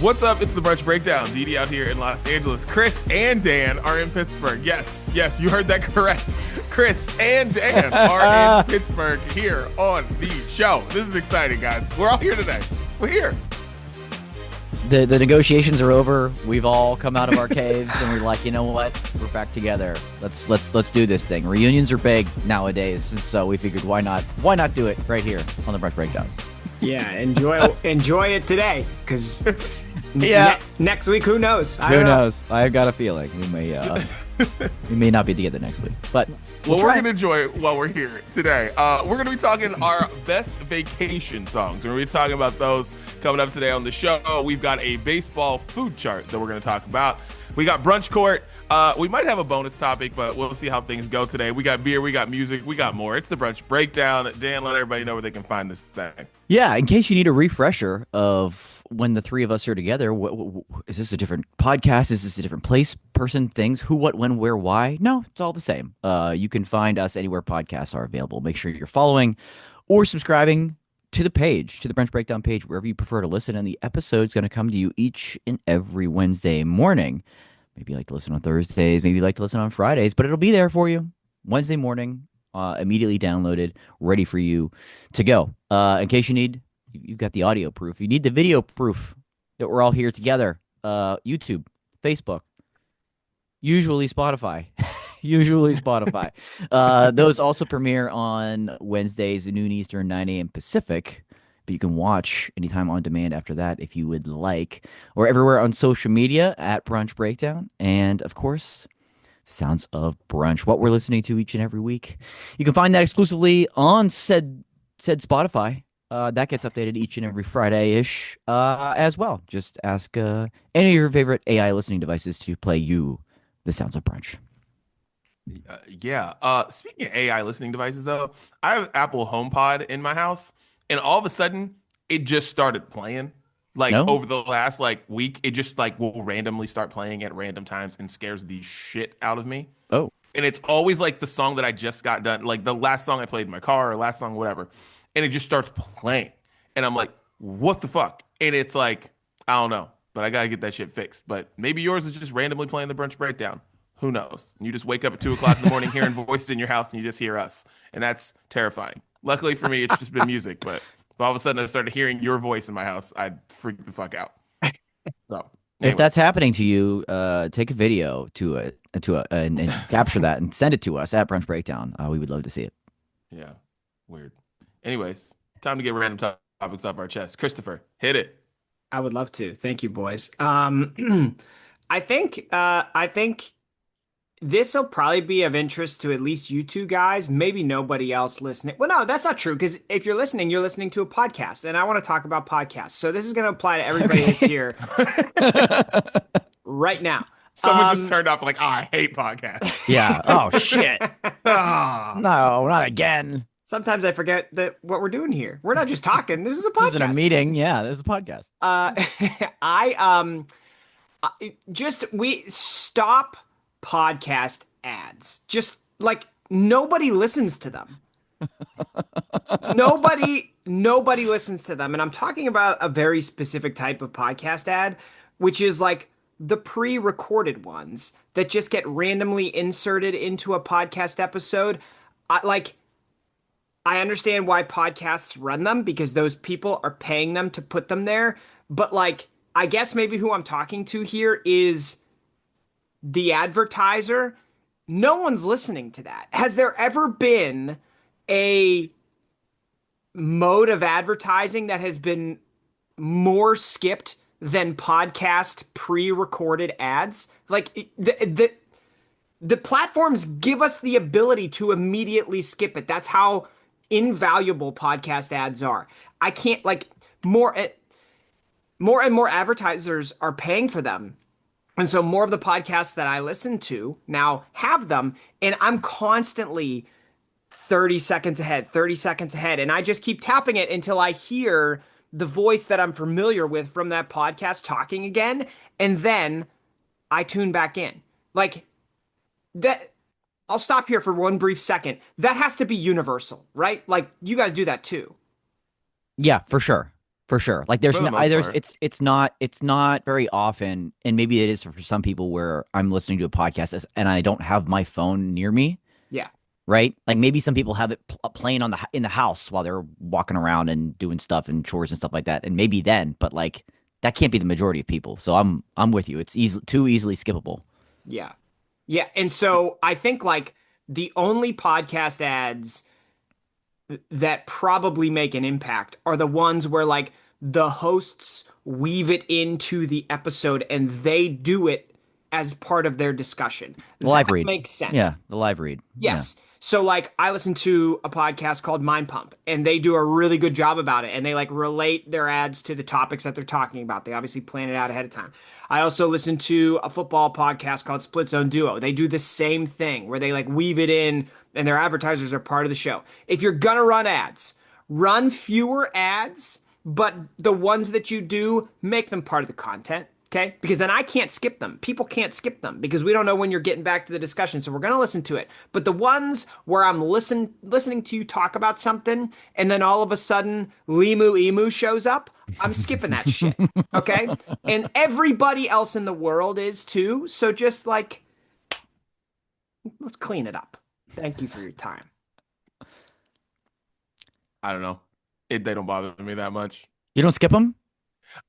What's up? It's the Brunch Breakdown. Didi out here in Los Angeles. Chris and Dan are in Pittsburgh. Yes, you heard that correct. Chris and Dan are in Pittsburgh here on the show. This is exciting, guys. We're all here today. We're here. The negotiations are over. We've all come out of our caves, and we're like, you know what? We're back together. Let's do this thing. Reunions are big nowadays, and so we figured why not do it right here on the Brunch Breakdown. Yeah, enjoy it today, because next week, who knows? Who knows? I've got a feeling we may not be together next week, but we're going to enjoy it while we're here today. We're going to be talking our best vacation songs. We're going to be talking about those coming up today on the show. We've got a baseball food chart that we're going to talk about. We got Brunch Court. We might have a bonus topic, but we'll see how things go today. We got beer, we got music, we got more. It's the Brunch Breakdown. Dan, let everybody know where they can find this thing. Yeah, in case you need a refresher of when the three of us are together, is this a different podcast? Is this a different place, person, things, who, what, when, where, why? No, it's all the same. You can find us anywhere podcasts are available. Make sure you're following or subscribing to the page, to the Brunch Breakdown page, wherever you prefer to listen. And the episode's going to come to you each and every Wednesday morning. Maybe you like to listen on Thursdays, maybe you like to listen on Fridays, but it'll be there for you Wednesday morning, immediately downloaded, ready for you to go. In case you need, you've got the audio proof. You need the video proof that we're all here together. YouTube, Facebook, usually Spotify. Those also premiere on Wednesdays at noon Eastern, 9 a.m. Pacific. But you can watch anytime on demand after that if you would like. Or everywhere on social media at Brunch Breakdown. And, of course, Sounds of Brunch, what we're listening to each and every week. You can find that exclusively on said Spotify. That gets updated each and every Friday-ish as well. Just ask any of your favorite AI listening devices to play you the Sounds of Brunch. Speaking of AI listening devices, though, I have Apple HomePod in my house, and all of a sudden, it just started playing. Over the last week, it just will randomly start playing at random times and scares the shit out of me. Oh. And it's always the song that I just got done, the last song I played in my car or last song, whatever. And it just starts playing. And I'm like, what the fuck? And it's I don't know, but I got to get that shit fixed. But maybe yours is just randomly playing the Brunch Breakdown. Who knows? And you just wake up at 2 o'clock in the morning hearing voices in your house and you just hear us. And that's terrifying. Luckily for me, it's just been music, but all of a sudden I started hearing your voice in my house, I'd freak the fuck out. So if that's happening to you, take a video and capture that and send it to us at Brunch Breakdown. We would love to see it. Yeah, weird. Anyways, time to get random topics off our chest. Christopher, hit it. I would love to. Thank you, boys. I think this will probably be of interest to at least you two guys, maybe nobody else listening. Well, no, that's not true, because if you're listening to a podcast, and I want to talk about podcasts. So this is going to apply to everybody that's here right now. Someone just turned off I hate podcasts. Yeah. Oh, shit. No, not again. Sometimes I forget that what we're doing here. We're not just talking. This is a podcast. This isn't a meeting. Yeah, this is a podcast. We stop podcast ads. Just nobody listens to them. Nobody listens to them. And I'm talking about a very specific type of podcast ad, which is the pre-recorded ones that just get randomly inserted into a podcast episode. I understand why podcasts run them, because those people are paying them to put them there. But I guess maybe who I'm talking to here is the advertiser. No one's listening to that. Has there ever been a mode of advertising that has been more skipped than podcast pre-recorded ads? The platforms give us the ability to immediately skip it. That's how invaluable podcast ads are. I can't more and more advertisers are paying for them. And so more of the podcasts that I listen to now have them, and I'm constantly 30 seconds ahead. And I just keep tapping it until I hear the voice that I'm familiar with from that podcast talking again. And then I tune back in. That. I'll stop here for one brief second. That has to be universal, right? You guys do that too. Yeah, for sure. For sure. Like there's for the no, most there's part. it's not very often, and maybe it is for some people where I'm listening to a podcast and I don't have my phone near me, Yeah. right? Like maybe some people have it playing on the in the house while they're walking around and doing stuff and chores and stuff like that, and maybe then, but like that can't be the majority of people. So I'm with you. It's too easily skippable. Yeah. Yeah. And so I think like the only podcast ads that probably make an impact are the ones where like the hosts weave it into the episode and they do it as part of their discussion. The live That read. makes sense. Yeah, the live read. Yeah. Yes. So like I listen to a podcast called Mind Pump and they do a really good job about it and they like relate their ads to the topics that they're talking about. They obviously plan it out ahead of time. I also listen to a football podcast called Split Zone Duo. They do the same thing where they like weave it in and their advertisers are part of the show. If you're gonna run ads, run fewer ads, but the ones that you do, make them part of the content. Okay, because then I can't skip them. People can't skip them because we don't know when you're getting back to the discussion. So we're gonna listen to it. But the ones where I'm listening to you talk about something, and then all of a sudden Limu Emu shows up, I'm skipping that shit. Okay, and everybody else in the world is too. So just like, let's clean it up. Thank you for your time. I don't know. They don't bother me that much. You don't skip them?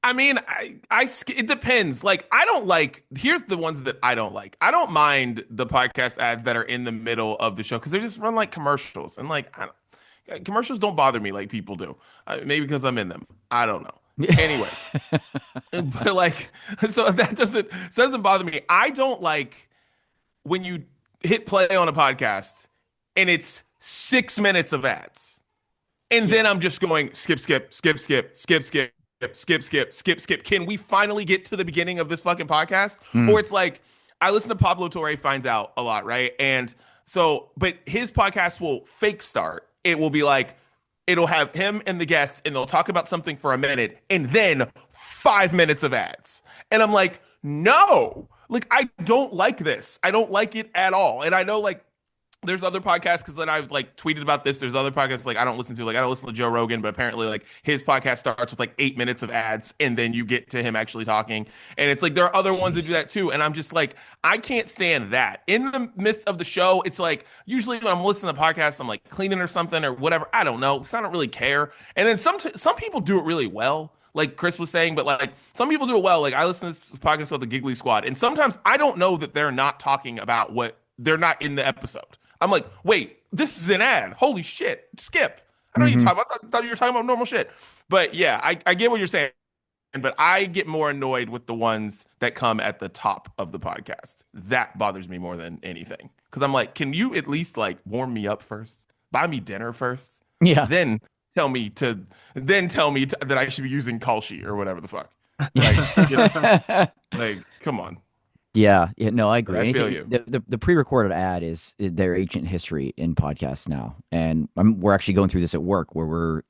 I mean, it depends. Like, I don't like, here's the ones that I don't like. I don't mind the podcast ads that are in the middle of the show because they just run like commercials. And like, commercials don't bother me like people do. Maybe because I'm in them. I don't know. Anyways, but like, so that doesn't bother me. I don't like when you hit play on a podcast and it's 6 minutes of ads. And then I'm just going skip, skip, skip, skip, skip, skip. Skip, skip, skip, skip. Can we finally get to the beginning of this fucking podcast? Or it's like, I listen to Pablo Torre Finds Out a lot, right? And so, but his podcast will fake start. It will be like, it'll have him and the guests, and they'll talk about something for a minute, and then 5 minutes of ads. And I'm like, no, like, I don't like this. I don't like it at all. And I know, like, there's other podcasts because then I've like tweeted about this. There's other podcasts like I don't listen to Joe Rogan, but apparently like his podcast starts with like 8 minutes of ads and then you get to him actually talking. And it's like there are other ones that do that too. And I'm just like, I can't stand that. In the midst of the show, it's like usually when I'm listening to podcasts, I'm like cleaning or something or whatever. I don't know. So I don't really care. And then some people do it really well. Like Chris was saying, but like some people do it well. Like I listen to this podcast called The Giggly Squad, and sometimes I don't know that they're not talking about what they're not in the episode. I'm like, wait, this is an ad. Holy shit. Skip. I don't know what you're talking about. I thought you were talking about normal shit. But yeah, I get what you're saying. But I get more annoyed with the ones that come at the top of the podcast. That bothers me more than anything. Because I'm like, can you at least like warm me up first? Buy me dinner first? Yeah. Then tell me that I should be using Kalshi or whatever the fuck. Like, like come on. Yeah, no, I agree. I feel you. The pre-recorded ad is their ancient history in podcasts now, and we're actually going through this at work where we're,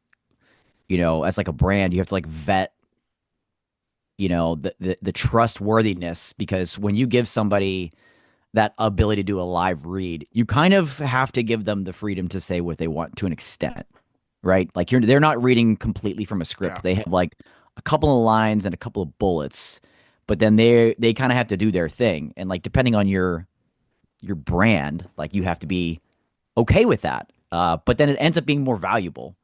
as like a brand, you have to like vet, the trustworthiness, because when you give somebody that ability to do a live read, you kind of have to give them the freedom to say what they want to an extent, right? Like they're not reading completely from a script. Yeah. They have like a couple of lines and a couple of bullets. But then they kind of have to do their thing, and like depending on your brand, like you have to be okay with that. But then it ends up being more valuable,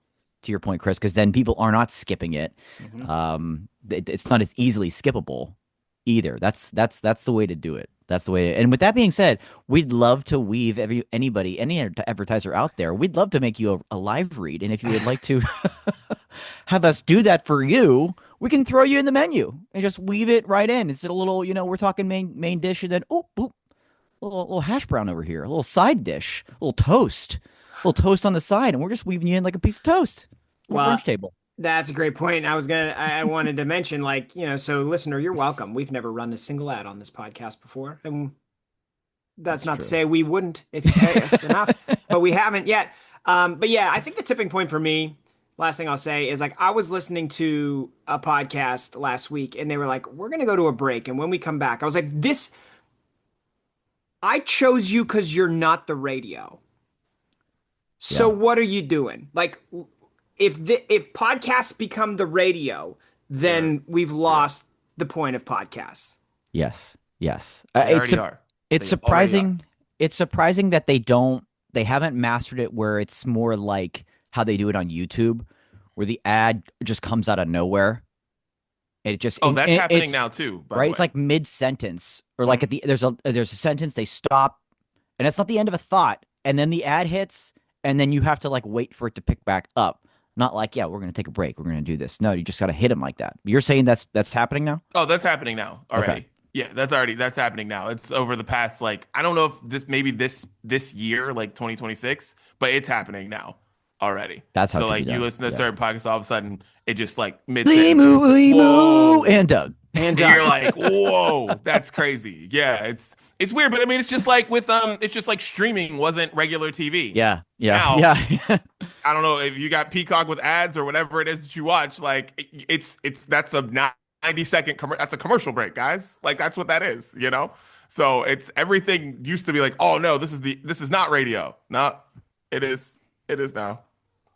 to your point, Chris, because then people are not skipping it. It's not as easily skippable either. That's the way to do it. That's the way. And with that being said, we'd love to weave any advertiser out there. We'd love to make you a live read, and if you would like to have us do that for you, we can throw you in the menu and just weave it right in. Instead of a little, we're talking main dish, and then a little hash brown over here, a little side dish, a little toast on the side, and we're just weaving you in like a piece of toast. Brunch table. That's a great point. I wanted to mention, like, so listener, you're welcome. We've never run a single ad on this podcast before. And that's not true. To say we wouldn't if you pay us enough, but we haven't yet. But yeah, I think the tipping point for me, last thing I'll say is like, I was listening to a podcast last week and they were like, we're going to go to a break. And when we come back, I was like, I chose you because you're not the radio. So what are you doing? Like, if podcasts become the radio, then we've lost the point of podcasts. Yes. Yes. They already are. It's They already are. surprising. It's surprising that they haven't mastered it where it's more like how they do it on YouTube, where the ad just comes out of nowhere. It just Oh, that's happening it's now too, by right. the It's way. like mid sentence or like at the there's a sentence they stop, and it's not the end of a thought, and then the ad hits, and then you have to like wait for it to pick back up. Not like, yeah, we're gonna take a break, we're gonna do this. No, you just gotta hit them like that. You're saying that's happening now? Oh, that's happening now Okay. already. Yeah, that's happening now. It's over the past like I don't know if this year like 2026, but it's happening now already. That's how it So should be like you done. listen to Yeah. certain podcasts, all of a sudden it just like mid Lee sentence, Moo, Lee Moo, whoa, and Doug. And and you're like, whoa, that's crazy. Yeah, it's weird, but I mean, it's just like with it's just like streaming wasn't regular TV. Yeah, yeah, Now, yeah. I don't know if you got Peacock with ads or whatever it is that you watch. Like it's that's a 90-second that's a commercial break, guys. Like that's what that is, you know. So it's everything used to be like, oh no, this is not radio. No, it is now.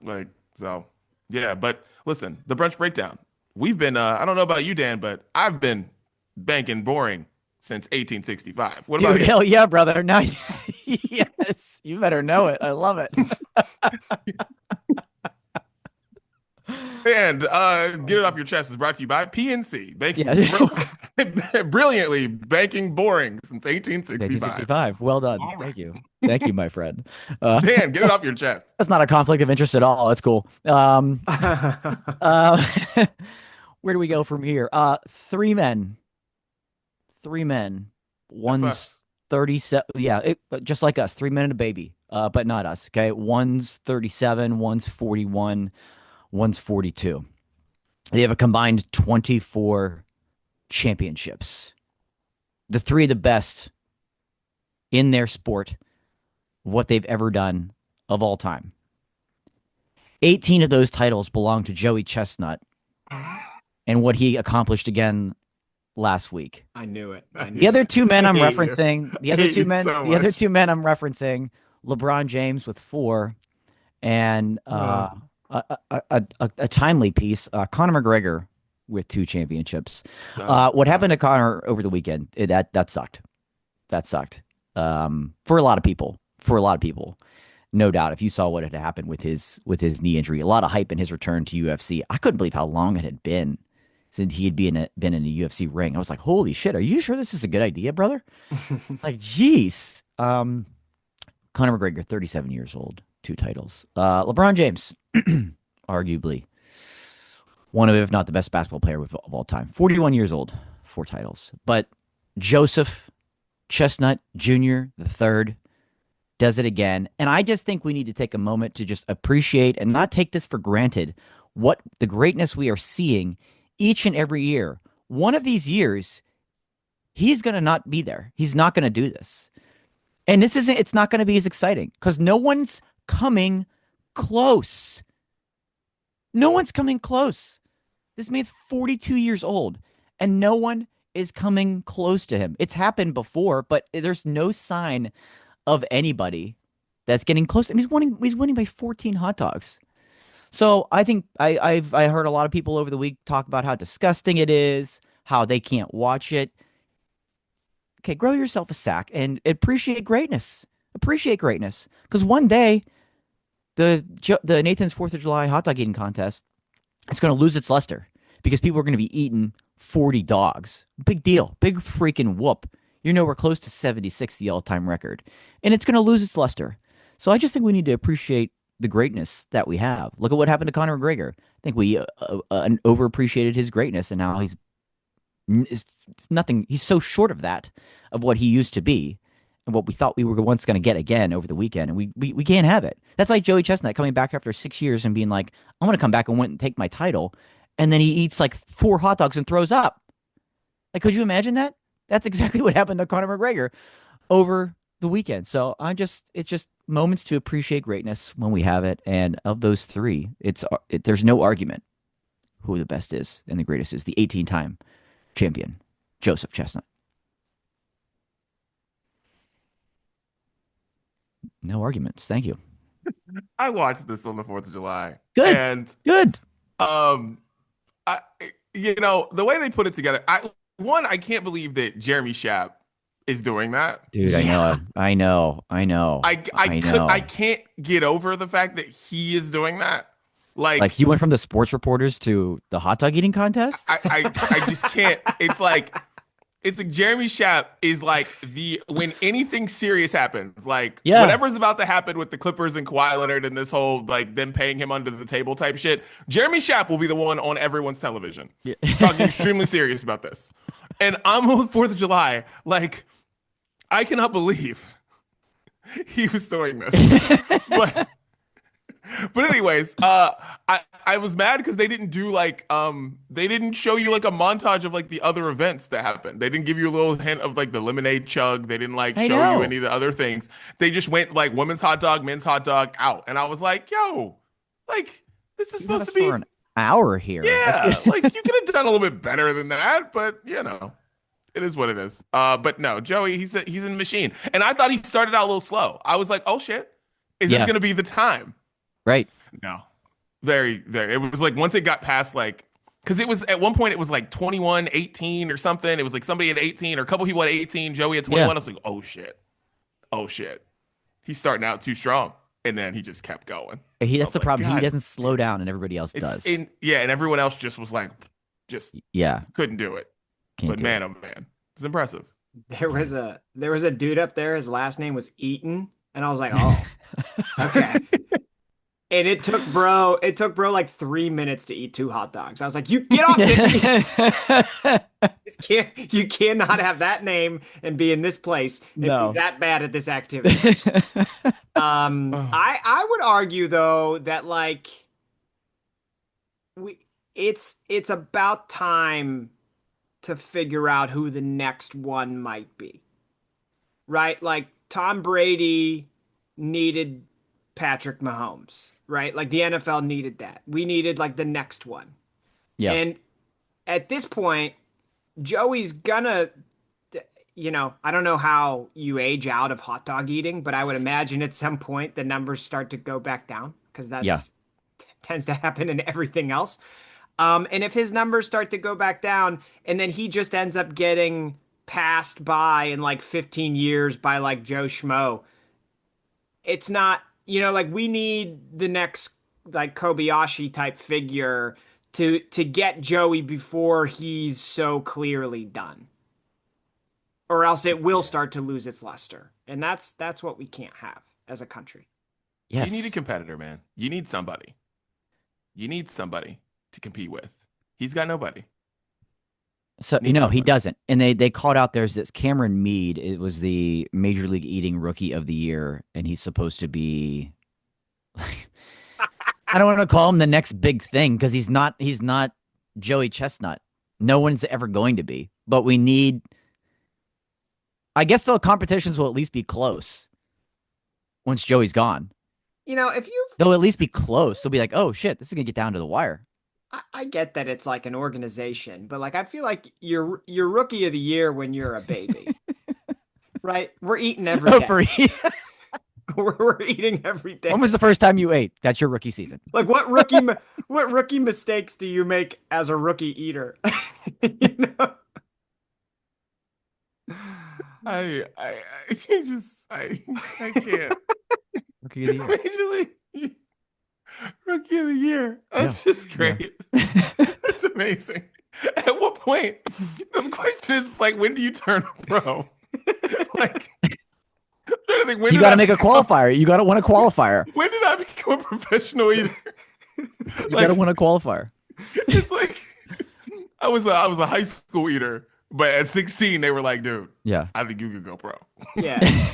Like so, yeah. But listen, the brunch breakdown. We've been I don't know about you, Dan, but I've been banking boring since 1865. What about Dude, you? hell yeah, brother. Now, yes, you better know it. I love it. And get it off your chest is brought to you by PNC, banking Yeah. brilliantly banking boring since 1865. 1965. Well done. All right. Thank you. Thank you, my friend. Dan, get it off your chest. That's not a conflict of interest at all. That's cool. Uh, where do we go from here? Three men. Three men. One's us. 37. Yeah, just like us. 3 men and a baby. But not us. Okay. One's 37. One's 41. One's 42. They have a combined 24 championships. The three of the best in their sport, what they've ever done of all time. 18 of those titles belong to Joey Chestnut and what he accomplished again last week. I knew it. The other two men I'm I hate you. referencing, I hate you so the other much. two men I'm referencing, LeBron James with 4 and a timely piece, Conor McGregor with 2 championships. What happened to Conor over the weekend? That sucked. That sucked. For a lot of people. No doubt. If you saw what had happened with his knee injury, a lot of hype in his return to UFC. I couldn't believe how long it had been since he had been in a UFC ring. I was like, holy shit, are you sure this is a good idea, brother? Like, jeez. Conor McGregor, 37 years old, 2 titles. LeBron James, arguably one of, if not the best basketball player of all time, 41 years old, 4 titles. But Joseph Chestnut Jr. the third does it again. And I just think we need to take a moment to just appreciate and not take this for granted, what the greatness we are seeing each and every year. One of these years, he's going to not be there. He's not going to do this. And it's not going to be as exciting because no one's coming close. No one's coming close. This man's 42 years old and no one is coming close to him. It's happened before, but there's no sign of anybody that's getting close. I mean, he's winning by 14 hot dogs. So I think I heard a lot of people over the week talk about how disgusting it is, how they can't watch it. Okay, grow yourself a sack and appreciate greatness. Appreciate greatness, because one day the Nathan's 4th of July hot dog eating contest, it's going to lose its luster because people are going to be eating 40 dogs. Big deal. Big freaking whoop. You're nowhere close to 76, the all-time record. And it's going to lose its luster. So I just think we need to appreciate the greatness that we have. Look at what happened to Conor McGregor. I think we overappreciated his greatness, and now it's nothing. He's so short of that, of what he used to be, and what we thought we were once going to get again over the weekend, and we can't have it. That's like Joey Chestnut coming back after 6 years and being like, I'm going to come back and win and take my title, and then he eats like 4 hot dogs and throws up. Like, could you imagine that? That's exactly what happened to Conor McGregor over the weekend. So it's just moments to appreciate greatness when we have it. And of those 3, there's no argument who the best is and the greatest is. The 18-time champion, Joseph Chestnut. No arguments. Thank you. I watched this on the 4th of July. Good. And Good. um I the way they put it together, I can't believe that Jeremy Schaap is doing that. Dude, Yeah. I know. I can't get over the fact that he is doing that. Like Like he went from the sports reporters to the hot dog eating contest. I just can't. It's like Jeremy Schaap is like when anything serious happens, like Yeah. whatever's about to happen with the Clippers and Kawhi Leonard and this whole like them paying him under the table type shit. Jeremy Schaap will be the one on everyone's television Yeah. talking extremely serious about this. And I'm on 4th of July, like I cannot believe he was doing this, but. But anyways, I was mad because they didn't do like they didn't show you like a montage of like the other events that happened. They didn't give you a little hint of like the lemonade chug. They didn't like I show know. you any of the other things. They just went like women's hot dog, men's hot dog out, and I was like, yo, like this is You had supposed us to be for an hour here. yeah, like you could have done a little bit better than that, but it is what it is. But no, Joey, he's in the machine, and I thought he started out a little slow. I was like, oh shit, is this Yeah. gonna be the time? Right. No, very, very. It was like once it got past like, because it was at one point it was like 21, 18 or something. It was like somebody at 18 or a couple people at 18. Joey at 21. Yeah. I was like, oh shit, he's starting out too strong, and then he just kept going. I That's was the like, problem. He God, doesn't slow down, and everybody else it's does. and everyone else just was like, just Yeah. couldn't do it. Can't But do man, it. oh man, it's impressive. There was a dude up there. His last name was Eaton, and I was like, oh, okay. And it took bro like 3 minutes to eat 2 hot dogs. I was like, you get off it. You cannot have that name and be in this place and No. be that bad at this activity. I would argue though that like it's about time to figure out who the next one might be. Right? Like Tom Brady needed Patrick Mahomes, right? Like the NFL needed that. We needed like the next one. Yeah. And at this point, Joey's gonna, I don't know how you age out of hot dog eating, but I would imagine at some point the numbers start to go back down because that's tends to happen in everything else. And if his numbers start to go back down and then he just ends up getting passed by in like 15 years by like Joe Schmo, it's not, like we need the next like Kobayashi type figure to get Joey before he's so clearly done. Or else it will start to lose its luster. And that's what we can't have as a country. Yes. You need a competitor, man. You need somebody. You need somebody to compete with. He's got nobody. So Need he somebody. doesn't, and they called out. There's this Cameron Mead. It was the Major League Eating Rookie of the Year, and he's supposed to be. I don't want to call him the next big thing because he's not. He's not Joey Chestnut. No one's ever going to be. But we need. I guess the competitions will at least be close. Once Joey's gone, If you they'll at least be close. They'll be like, "Oh shit, this is gonna get down to the wire." I get that it's like an organization, but like I feel like you're rookie of the year when you're a baby. Right? We're eating every Oh, day. We're eating every day. When was the first time you ate? That's your rookie season. Like what rookie mistakes do you make as a rookie eater? You know? I can't. Rookie of the year. Major League Rookie of the Year. That's just great. That's amazing. At what point? The question is like, when do you turn pro? Like, I'm trying to think, when You did got to I make a become- qualifier. You got to win a qualifier. When did I become a professional eater? You got to win a qualifier. It's like I was a high school eater, but at 16 they were like, dude, Yeah. I think you could go pro. Yeah.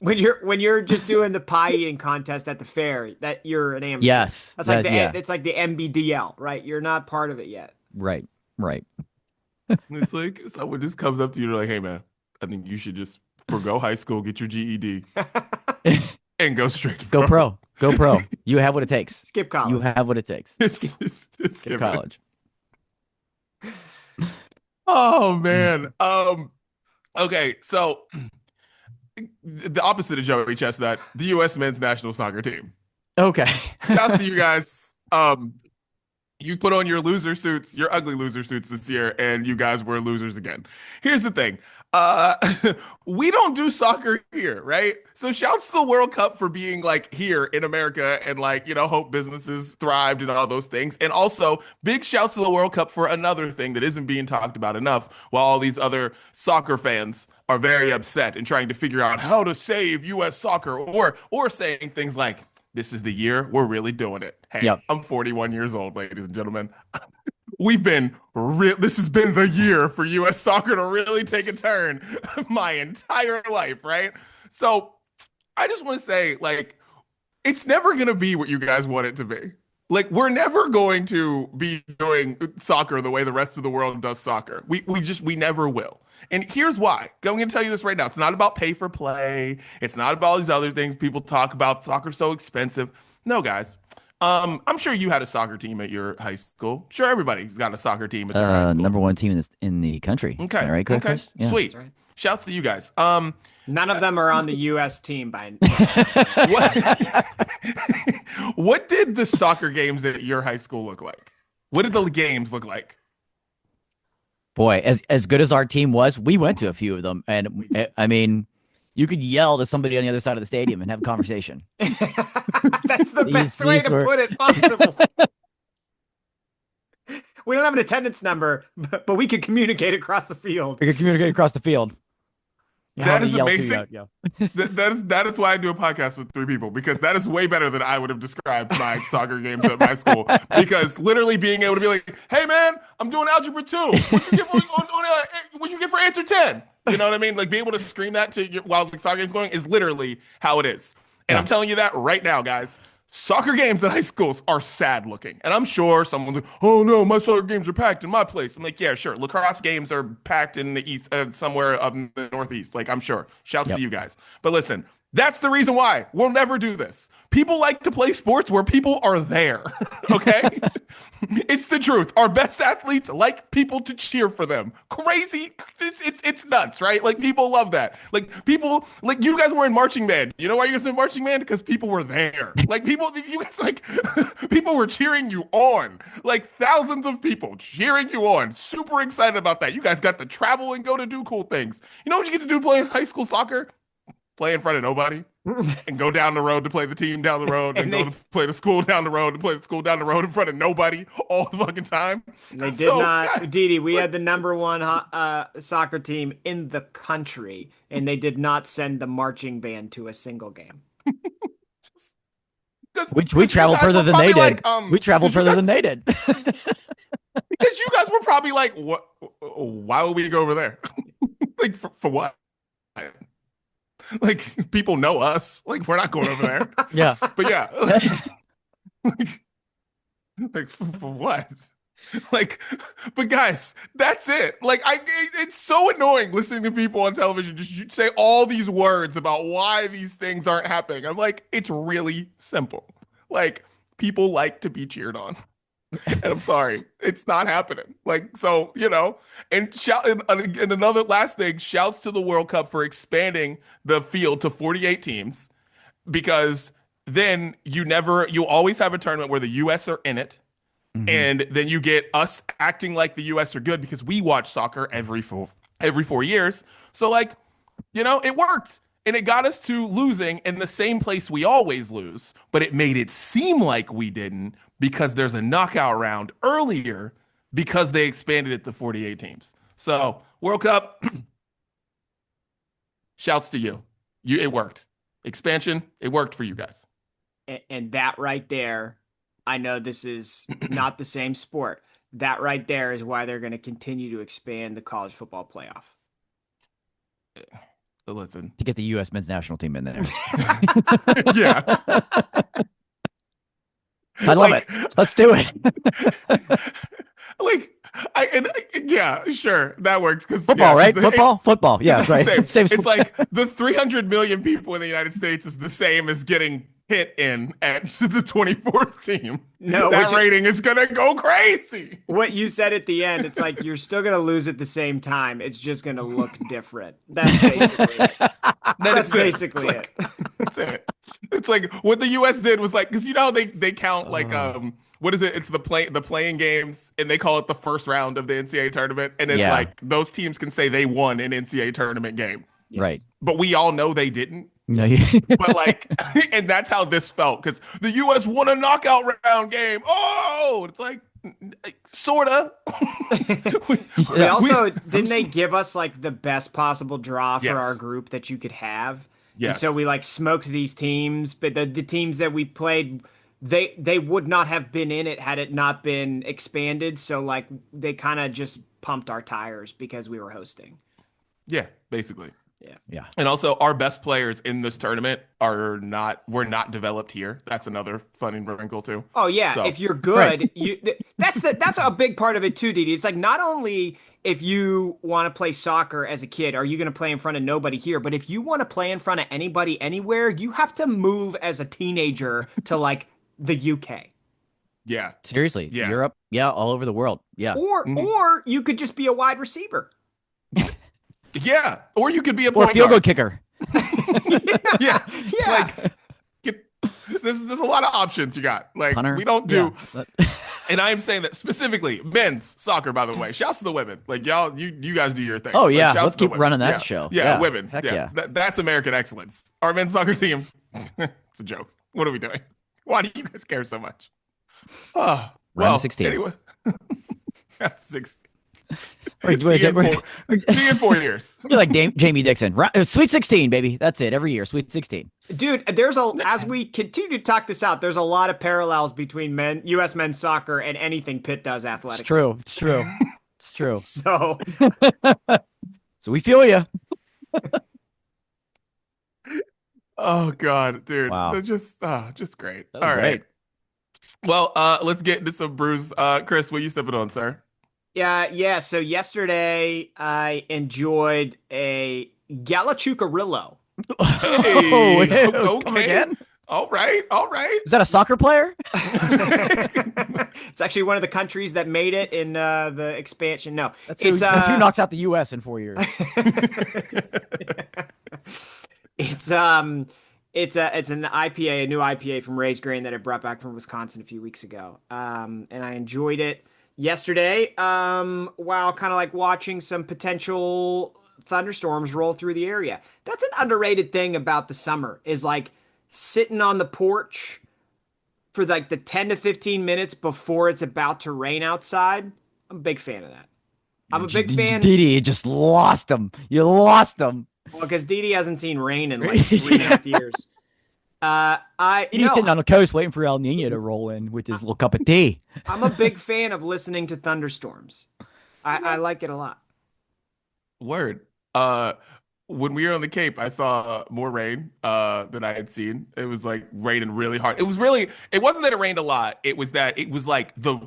When you're just doing the pie eating contest at the fair, that you're an amateur. Yes. That's like yeah. it's like the MBDL, right? You're not part of it yet. Right. It's like someone just comes up to you and they're like, hey man, I think you should just forgo high school, get your GED, and go straight to Go pro. Go pro. You have what it takes. Skip college. You have what it takes. Just Skip skip it. college. Oh man. Okay, so the opposite of Joey Chestnut, the U.S. men's national soccer team. Okay. Shouts to you guys. You put on your loser suits, your ugly loser suits this year, and you guys were losers again. Here's the thing. Uh, we don't do soccer here, right? So shouts to the World Cup for being like here in America and like, hope businesses thrived and all those things. And also big shouts to the World Cup for another thing that isn't being talked about enough while all these other soccer fans are very upset and trying to figure out how to save US soccer or saying things like, this is the year we're really doing it. Hey, Yep. I'm 41 years old, ladies and gentlemen. This has been the year for US soccer to really take a turn my entire life, right? So I just want to say, like, it's never going to be what you guys want it to be. Like, we're never going to be doing soccer the way the rest of the world does soccer. We never will. And here's why. I'm going to tell you this right now. It's not about pay for play. It's not about all these other things people talk about. Soccer's so expensive. No, guys. I'm sure you had a soccer team at your high school. Sure, everybody's got a soccer team at their high school. Number one team in the country. Okay. Am I right, Okay. Chris? Yeah. Sweet. Right. Shouts to you guys. None of them are on the U.S. team by What, what did the soccer games at your high school look like? What did the games look like? Boy, as good as our team was, we went to a few of them, and I mean, you could yell to somebody on the other side of the stadium and have a conversation. That's the best way to put it possible. We don't have an attendance number, but we could communicate across the field. We could communicate across the field. That is amazing. Yeah. That is why I do a podcast with three people, because that is way better than I would have described my soccer games at my school. Because literally being able to be like, "Hey man, I'm doing algebra 2. What'd you get for answer 10?" You know what I mean? Like being able to scream that to you while the soccer game's going is literally how it is. And I'm telling you that right now, guys. Soccer games at high schools are sad looking. And I'm sure someone's like, "Oh no, my soccer games are packed in my place." I'm like, yeah, sure. Lacrosse games are packed in the east, somewhere up in the Northeast. Like, I'm sure. Shouts to you guys. But listen, that's the reason why we'll never do this. People like to play sports where people are there. Okay? It's the truth. Our best athletes like people to cheer for them. Crazy. It's nuts, right? Like people love that. Like people, like you guys were in marching band. You know why you guys in marching band? Because people were there. Like people, you guys like people were cheering you on. Like thousands of people cheering you on. Super excited about that. You guys got to travel and go to do cool things. You know what you get to do playing high school soccer? Play in front of nobody and go down the road to play the team down the road and go to play the school down the road and play the school down the road in front of nobody all the fucking time. They did not, Didi, we had the number one soccer team in the country, and they did not send the marching band to a single game. We traveled further than they did. We traveled further than they did. Because you guys were probably like, "What? Why would we go over there? Like for what? Like people know us. Like we're not going over there." Yeah. But yeah, like for what? Like, but guys, that's it. Like it's so annoying listening to people on television just say all these words about why these things aren't happening. I'm like, it's really simple. Like people like to be cheered on. And I'm sorry, it's not happening. Like, so, and another last thing, shouts to the World Cup for expanding the field to 48 teams, because then you always have a tournament where the US are in it. Mm-hmm. And then you get us acting like the US are good because we watch soccer every 4 years. So like, it worked. And it got us to losing in the same place we always lose, but it made it seem like we didn't because there's a knockout round earlier because they expanded it to 48 teams. So, World Cup, shouts to you. It worked. Expansion, it worked for you guys. And that right there, I know this is not the same sport. That right there is why they're going to continue to expand the college football playoff. Listen, to get the U.S. men's national team in there. Yeah. I love it. Let's do it. Yeah, sure. That works. Football, right? Football. Yeah, right. It's like the 300 million people in the United States is the same as getting hit in at the 24th team. No, that rating is going to go crazy. What you said at the end, it's like you're still going to lose at the same time. It's just going to look different. That's basically it. That's basically it. That's it. It's like what the U.S. did was like, because you know how they count like what is it? It's the playing games, and they call it the first round of the NCAA tournament, and it's Yeah. like those teams can say they won an NCAA tournament game, Right. but we all know they didn't. No, But like, and that's how this felt because the U.S. won a knockout round game. Oh, it's like sorta. They also didn't they give us like the best possible draw for Yes. our group that you could have? And Yes. so we like smoked these teams, but the teams that we played, they would not have been in it had it not been expanded. So like they kind of just pumped our tires because we were hosting. Yeah, basically. yeah. And also, our best players in this tournament were not developed here. That's another funny wrinkle too. Oh yeah, So- if you're good, that's a big part of it too, Didi. It's like not only if you want to play soccer as a kid, are you going to play in front of nobody here? But if you want to play in front of anybody anywhere, you have to move as a teenager to like the UK. Yeah, Seriously, Yeah. Europe, all over the world, yeah. Or you could just be a wide receiver. yeah. Or you could be a Or point field goal guard. kicker. Yeah, Yeah. like there's a lot of options you got. Like Punter. we don't do. Yeah. And I am saying that specifically men's soccer, by the way. Shouts to the women. Like y'all, you guys do your thing. Oh, Like, yeah. shouts Let's to the keep women. running that Yeah. show. Yeah, Yeah. women. Heck yeah, yeah. That's American excellence. Our men's soccer team. It's a joke. What are we doing? Why do you guys care so much? Oh, Round well, of 16. Anyway, Round of 16. We're- See you in 4 years. You're like Jamie Dixon. Sweet 16, baby. That's it. Every year, Sweet 16. Dude, as we continue to talk this out, there's a lot of parallels between U.S. men's soccer and anything Pitt does It's athletically. true. It's true. It's true. So So we feel you. Oh God, dude. Wow. They're just great. That All was right. great. Well, let's get into some brews. Chris, what are you sipping on, sir? yeah. So yesterday I enjoyed a Galachucarillo. Hey, Come again? All right. Is that a soccer player? It's actually one of the countries that made it in the expansion. No, That's it's who knocks out the U.S. in 4 years. it's an IPA, a new IPA from Raised Grain that I brought back from Wisconsin a few weeks ago. And I enjoyed it yesterday. While kind of like watching some potential thunderstorms roll through the area. That's an underrated thing about the summer is like sitting on the porch for like the 10 to 15 minutes before it's about to rain outside. I'm a big fan of that. I'm a big fan. Didi, you just lost him. You lost him. Well, because Didi hasn't seen rain in like 3.5 years. Didi's sitting on the coast waiting for El Nino to roll in with his little cup of tea. I'm a big fan of listening to thunderstorms. I like it a lot. Word. When we were on the Cape, I saw more rain than I had seen. It was like raining really hard. It wasn't that it rained a lot. It was that it was like the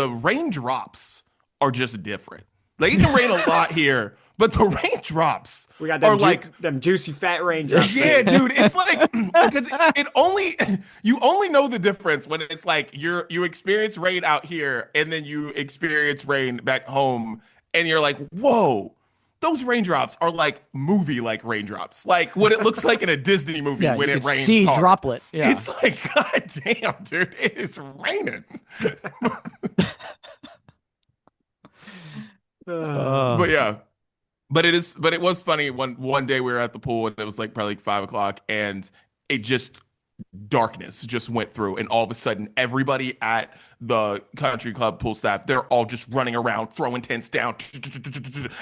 raindrops are just different. Like it can rain a lot here, but the raindrops We got are them, like them juicy fat raindrops. yeah, dude. It's like because you only know the difference when it's like you experience rain out here and then you experience rain back home, and you're like, whoa. Those raindrops are like movie-like raindrops, like what it looks like in a Disney movie when you it could rains. see hard. droplet. Yeah. It's like, God damn, dude, it is raining. But yeah, but it was funny. One day we were at the pool and it was like probably like 5 o'clock, and it just darkness just went through, and all of a sudden everybody at the country club pool staff, they're all just running around throwing tents down.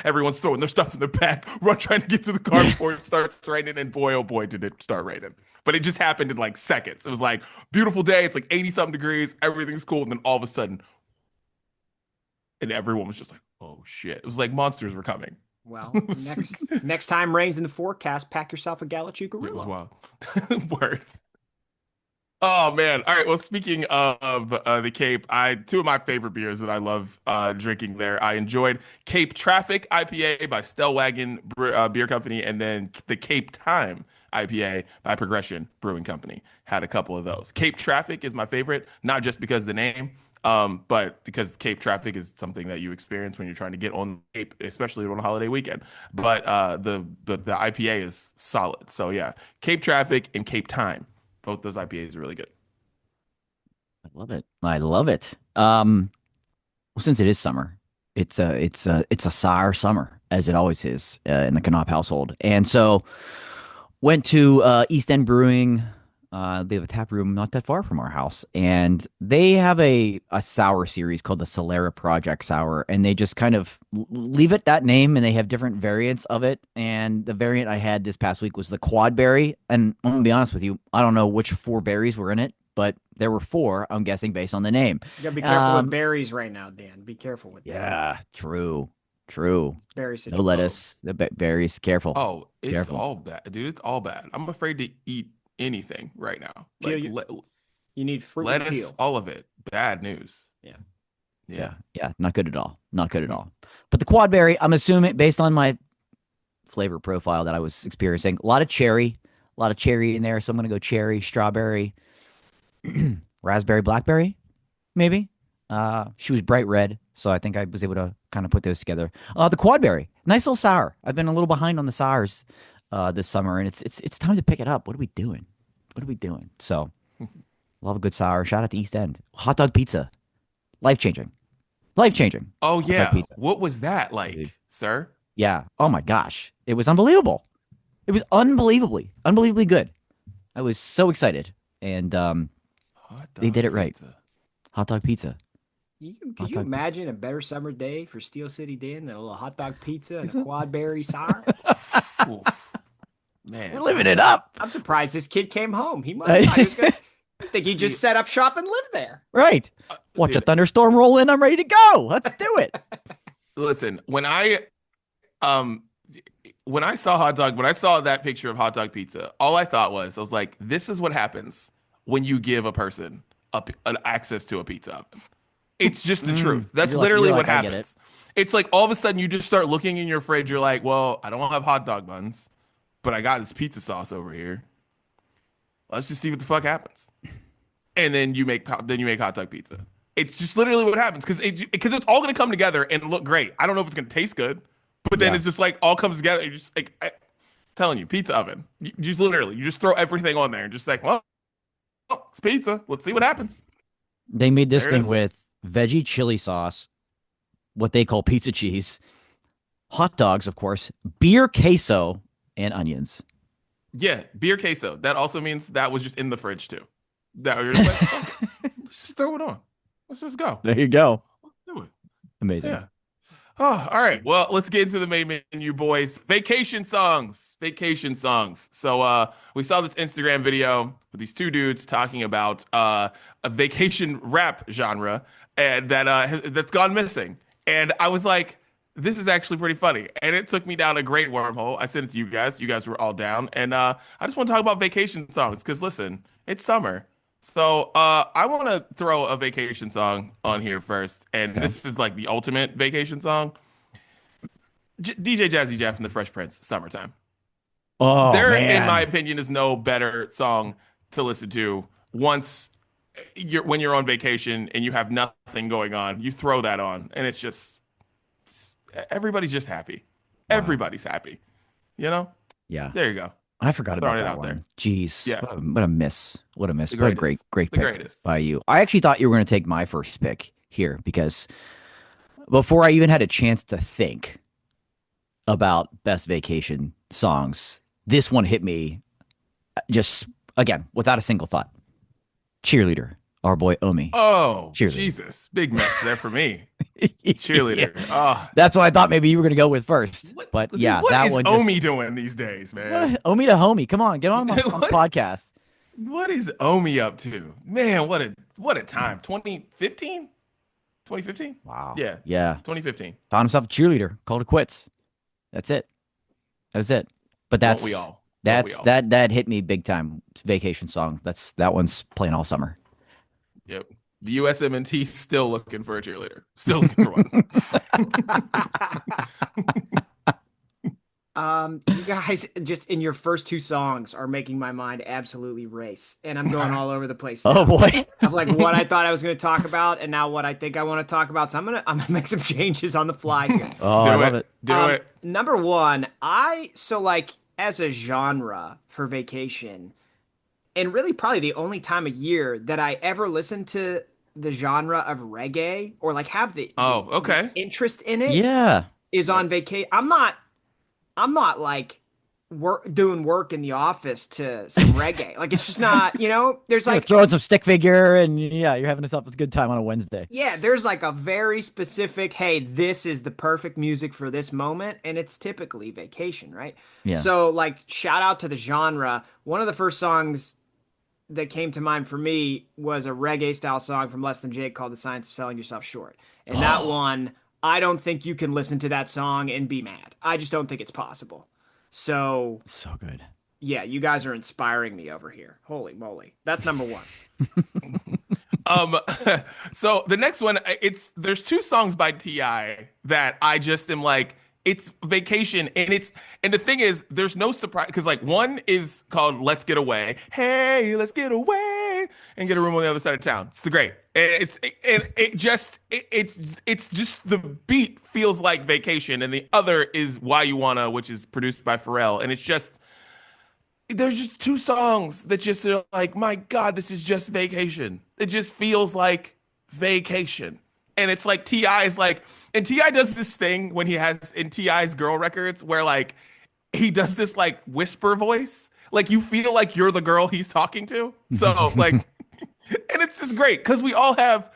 Everyone's throwing their stuff in their back, trying to get to the car before it starts raining, and boy oh boy did it start raining. But it just happened in like seconds. It was like beautiful day, it's like 80 something degrees, everything's cool, and then all of a sudden, and everyone was just like, oh shit. It was like monsters were coming. Well, next time rains in the forecast, pack yourself a Galachucarillo. It was wild. Words. Oh man! All right. Well, speaking of the Cape, two of my favorite beers that I love drinking there. I enjoyed Cape Traffic IPA by Stellwagen Beer Company, and then the Cape Time IPA by Progression Brewing Company. Had a couple of those. Cape Traffic is my favorite, not just because of the name, but because Cape Traffic is something that you experience when you're trying to get on the Cape, especially on a holiday weekend. But the IPA is solid. So yeah, Cape Traffic and Cape Time Both those IPAs are really good. I love it. I love it. Well, since it is summer, it's a sour summer as it always is in the Knopf household, and so went to East End Brewing. They have a tap room not that far from our house, and they have a sour series called the Solera Project Sour, and they just kind of leave it that name, and they have different variants of it. And the variant I had this past week was the quad berry, and I'm gonna be honest with you, I don't know which 4 berries were in it, but there were 4. I'm guessing based on the name. You gotta be careful with berries right now, Dan. Be careful with that. Yeah, true. Berry No lettuce. The berries. Careful. Oh, it's Careful. all bad, dude. It's all bad. I'm afraid to eat anything right now. Like You need fruit with lettuce, peel. all of it. Bad news. Yeah. Yeah. Not good at all. Not good at all. But the quad berry, I'm assuming based on my flavor profile that I was experiencing, a lot of cherry in there. So I'm gonna go cherry, strawberry, raspberry, blackberry, maybe. She was bright red, so I think I was able to kind of put those together. The quadberry, nice little sour. I've been a little behind on the sours this summer, and it's time to pick it up. What are we doing? So, love a good sour. Shout out to East End. Hot dog pizza, life changing. Oh Hot dog yeah. pizza. What was that like, Dude. sir? Yeah. Oh my gosh, it was unbelievable. It was unbelievably good. I was so excited, and Hot they dog did it right. pizza. Hot dog pizza. Could you imagine a better summer day for Steel City Dan than a little hot dog pizza and a quad berry sour? Oof. Man, We're living it up. I'm surprised this kid came home. He might have thought he was gonna think he just set up shop and lived there. Right. Watch a dude. thunderstorm roll in. I'm ready to go. Let's do it. Listen, when I saw that picture of hot dog pizza, all I thought was, I was like, this is what happens when you give a person an access to a pizza oven. It's just the truth. That's literally what I get happens. It's like all of a sudden you just start looking in your fridge. You're like, well, I don't have hot dog buns, but I got this pizza sauce over here. Let's just see what the fuck happens. And then you make hot dog pizza. It's just literally what happens because it's all going to come together and look great. I don't know if it's going to taste good, but then it's just like all comes together. You're just like, I'm telling you, pizza oven. You just throw everything on there and just like, well, it's pizza. Let's see what happens. They made this There it thing is. with veggie chili sauce, what they call pizza cheese, hot dogs, of course, beer queso, and onions. Yeah, beer queso. That also means that was just in the fridge too. That you're just like, okay, let's just throw it on. Let's just go. There you go. Let's do it. Amazing. Yeah. Oh, all right. Well, let's get into the main menu, boys. Vacation songs. So we saw this Instagram video with these 2 dudes talking about a vacation rap genre and that's gone missing. And I was like, this is actually pretty funny. And it took me down a great wormhole. I sent it to you guys. You guys were all down. And I just want to talk about vacation songs because listen, it's summer. So I want to throw a vacation song on here first. And this is like the ultimate vacation song. DJ Jazzy Jeff and the Fresh Prince, Summertime. Oh, There, man. in my opinion, is no better song to listen to once when you're on vacation and you have nothing going on. You throw that on, and it's just everybody's just happy. Wow. Everybody's happy. You know? Yeah. There you go. I forgot about Throwing it that out one. there. Jeez. Yeah. What a miss. What a miss. The What a greatest. great The pick greatest. by you. I actually thought you were going to take my first pick here because before I even had a chance to think about best vacation songs, this one hit me just, again, without a single thought. Cheerleader, our boy Omi. Oh, Cheerleader. Jesus. Big mess there for me. Cheerleader. Yeah. Oh. That's what I thought maybe you were going to go with first. But Dude, yeah, what that is one. Just, Omi doing these days, man? Omi to homie. Come on, get on my podcast. What is Omi up to? Man, what a time. 2015? 2015? Wow. Yeah. Yeah. 2015. Found himself a cheerleader. Called it quits. That's it. That was it. But Won't that's we all? that's Won't we all? that hit me big time. Vacation song. That one's playing all summer. Yep. The USMNT still looking for a cheerleader. Still looking for one. You guys just in your first 2 songs are making my mind absolutely race, and I'm going all over the place now. Oh boy. Of like what I thought I was going to talk about, and now what I think I want to talk about. So I'm gonna make some changes on the fly here. Oh, I love it. Do it. Number one, like as a genre for vacation, and really probably the only time of year that I ever listen to the genre of reggae or like have Oh, the okay. interest in it Yeah. is Yeah. on vacation. I'm not like doing work in the office to some reggae. Like it's just not, there's Yeah, like throwing some stick figure and yeah, you're having yourself a good time on a Wednesday. yeah, there's like a very specific, hey, this is the perfect music for this moment, and it's typically vacation, right? Yeah. So like shout out to the genre. One of the first songs that came to mind for me was a reggae style song from Less Than Jake called The Science of Selling Yourself Short. And that one, I don't think you can listen to that song and be mad. I just don't think it's possible. So, So good. yeah, you guys are inspiring me over here. Holy moly. That's number one. Um, so the next one, there's two songs by T.I. that I just am like, it's vacation, and the thing is, there's no surprise because like one is called "Let's Get Away." Hey, let's get away and get a room on the other side of town. It's the great, and it's just the beat feels like vacation, and the other is "Why You Wanna," which is produced by Pharrell, and it's just there's just two songs that just are like, my God, this is just vacation. It just feels like vacation. And it's like T.I. is like, and T.I. does this thing when he has in T.I.'s girl records where like he does this like whisper voice. Like you feel like you're the girl he's talking to. So like, and it's just great because we all have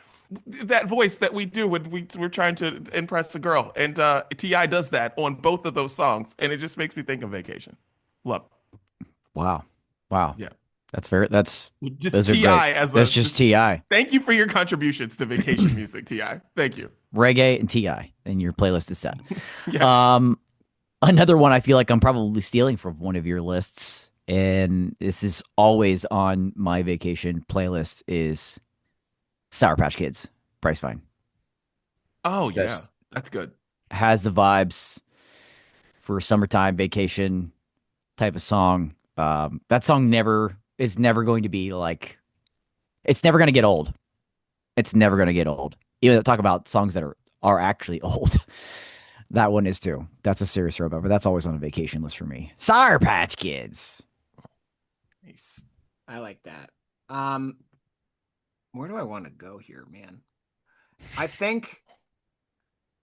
that voice that we do when we're trying to impress a girl. And T.I. does that on both of those songs. And it just makes me think of vacation. Love it. Wow. Wow. Yeah. That's Just those are T.I. great. as That's just T.I. thank you for your contributions to vacation music, T.I. Thank you. Reggae and T.I. and your playlist is set. Yes. Another one I feel like I'm probably stealing from one of your lists, and this is always on my vacation playlist, is Sour Patch Kids, Price Fine. Oh yeah, Just that's good. has the vibes for a summertime vacation type of song. That song is never going to be like, it's never going to get old. It's never going to get old. Even talk about songs that are actually old. That one is too. That's a serious throwback, but that's always on a vacation list for me. Sour Patch Kids. Nice. I like that. Where do I want to go here, man? I think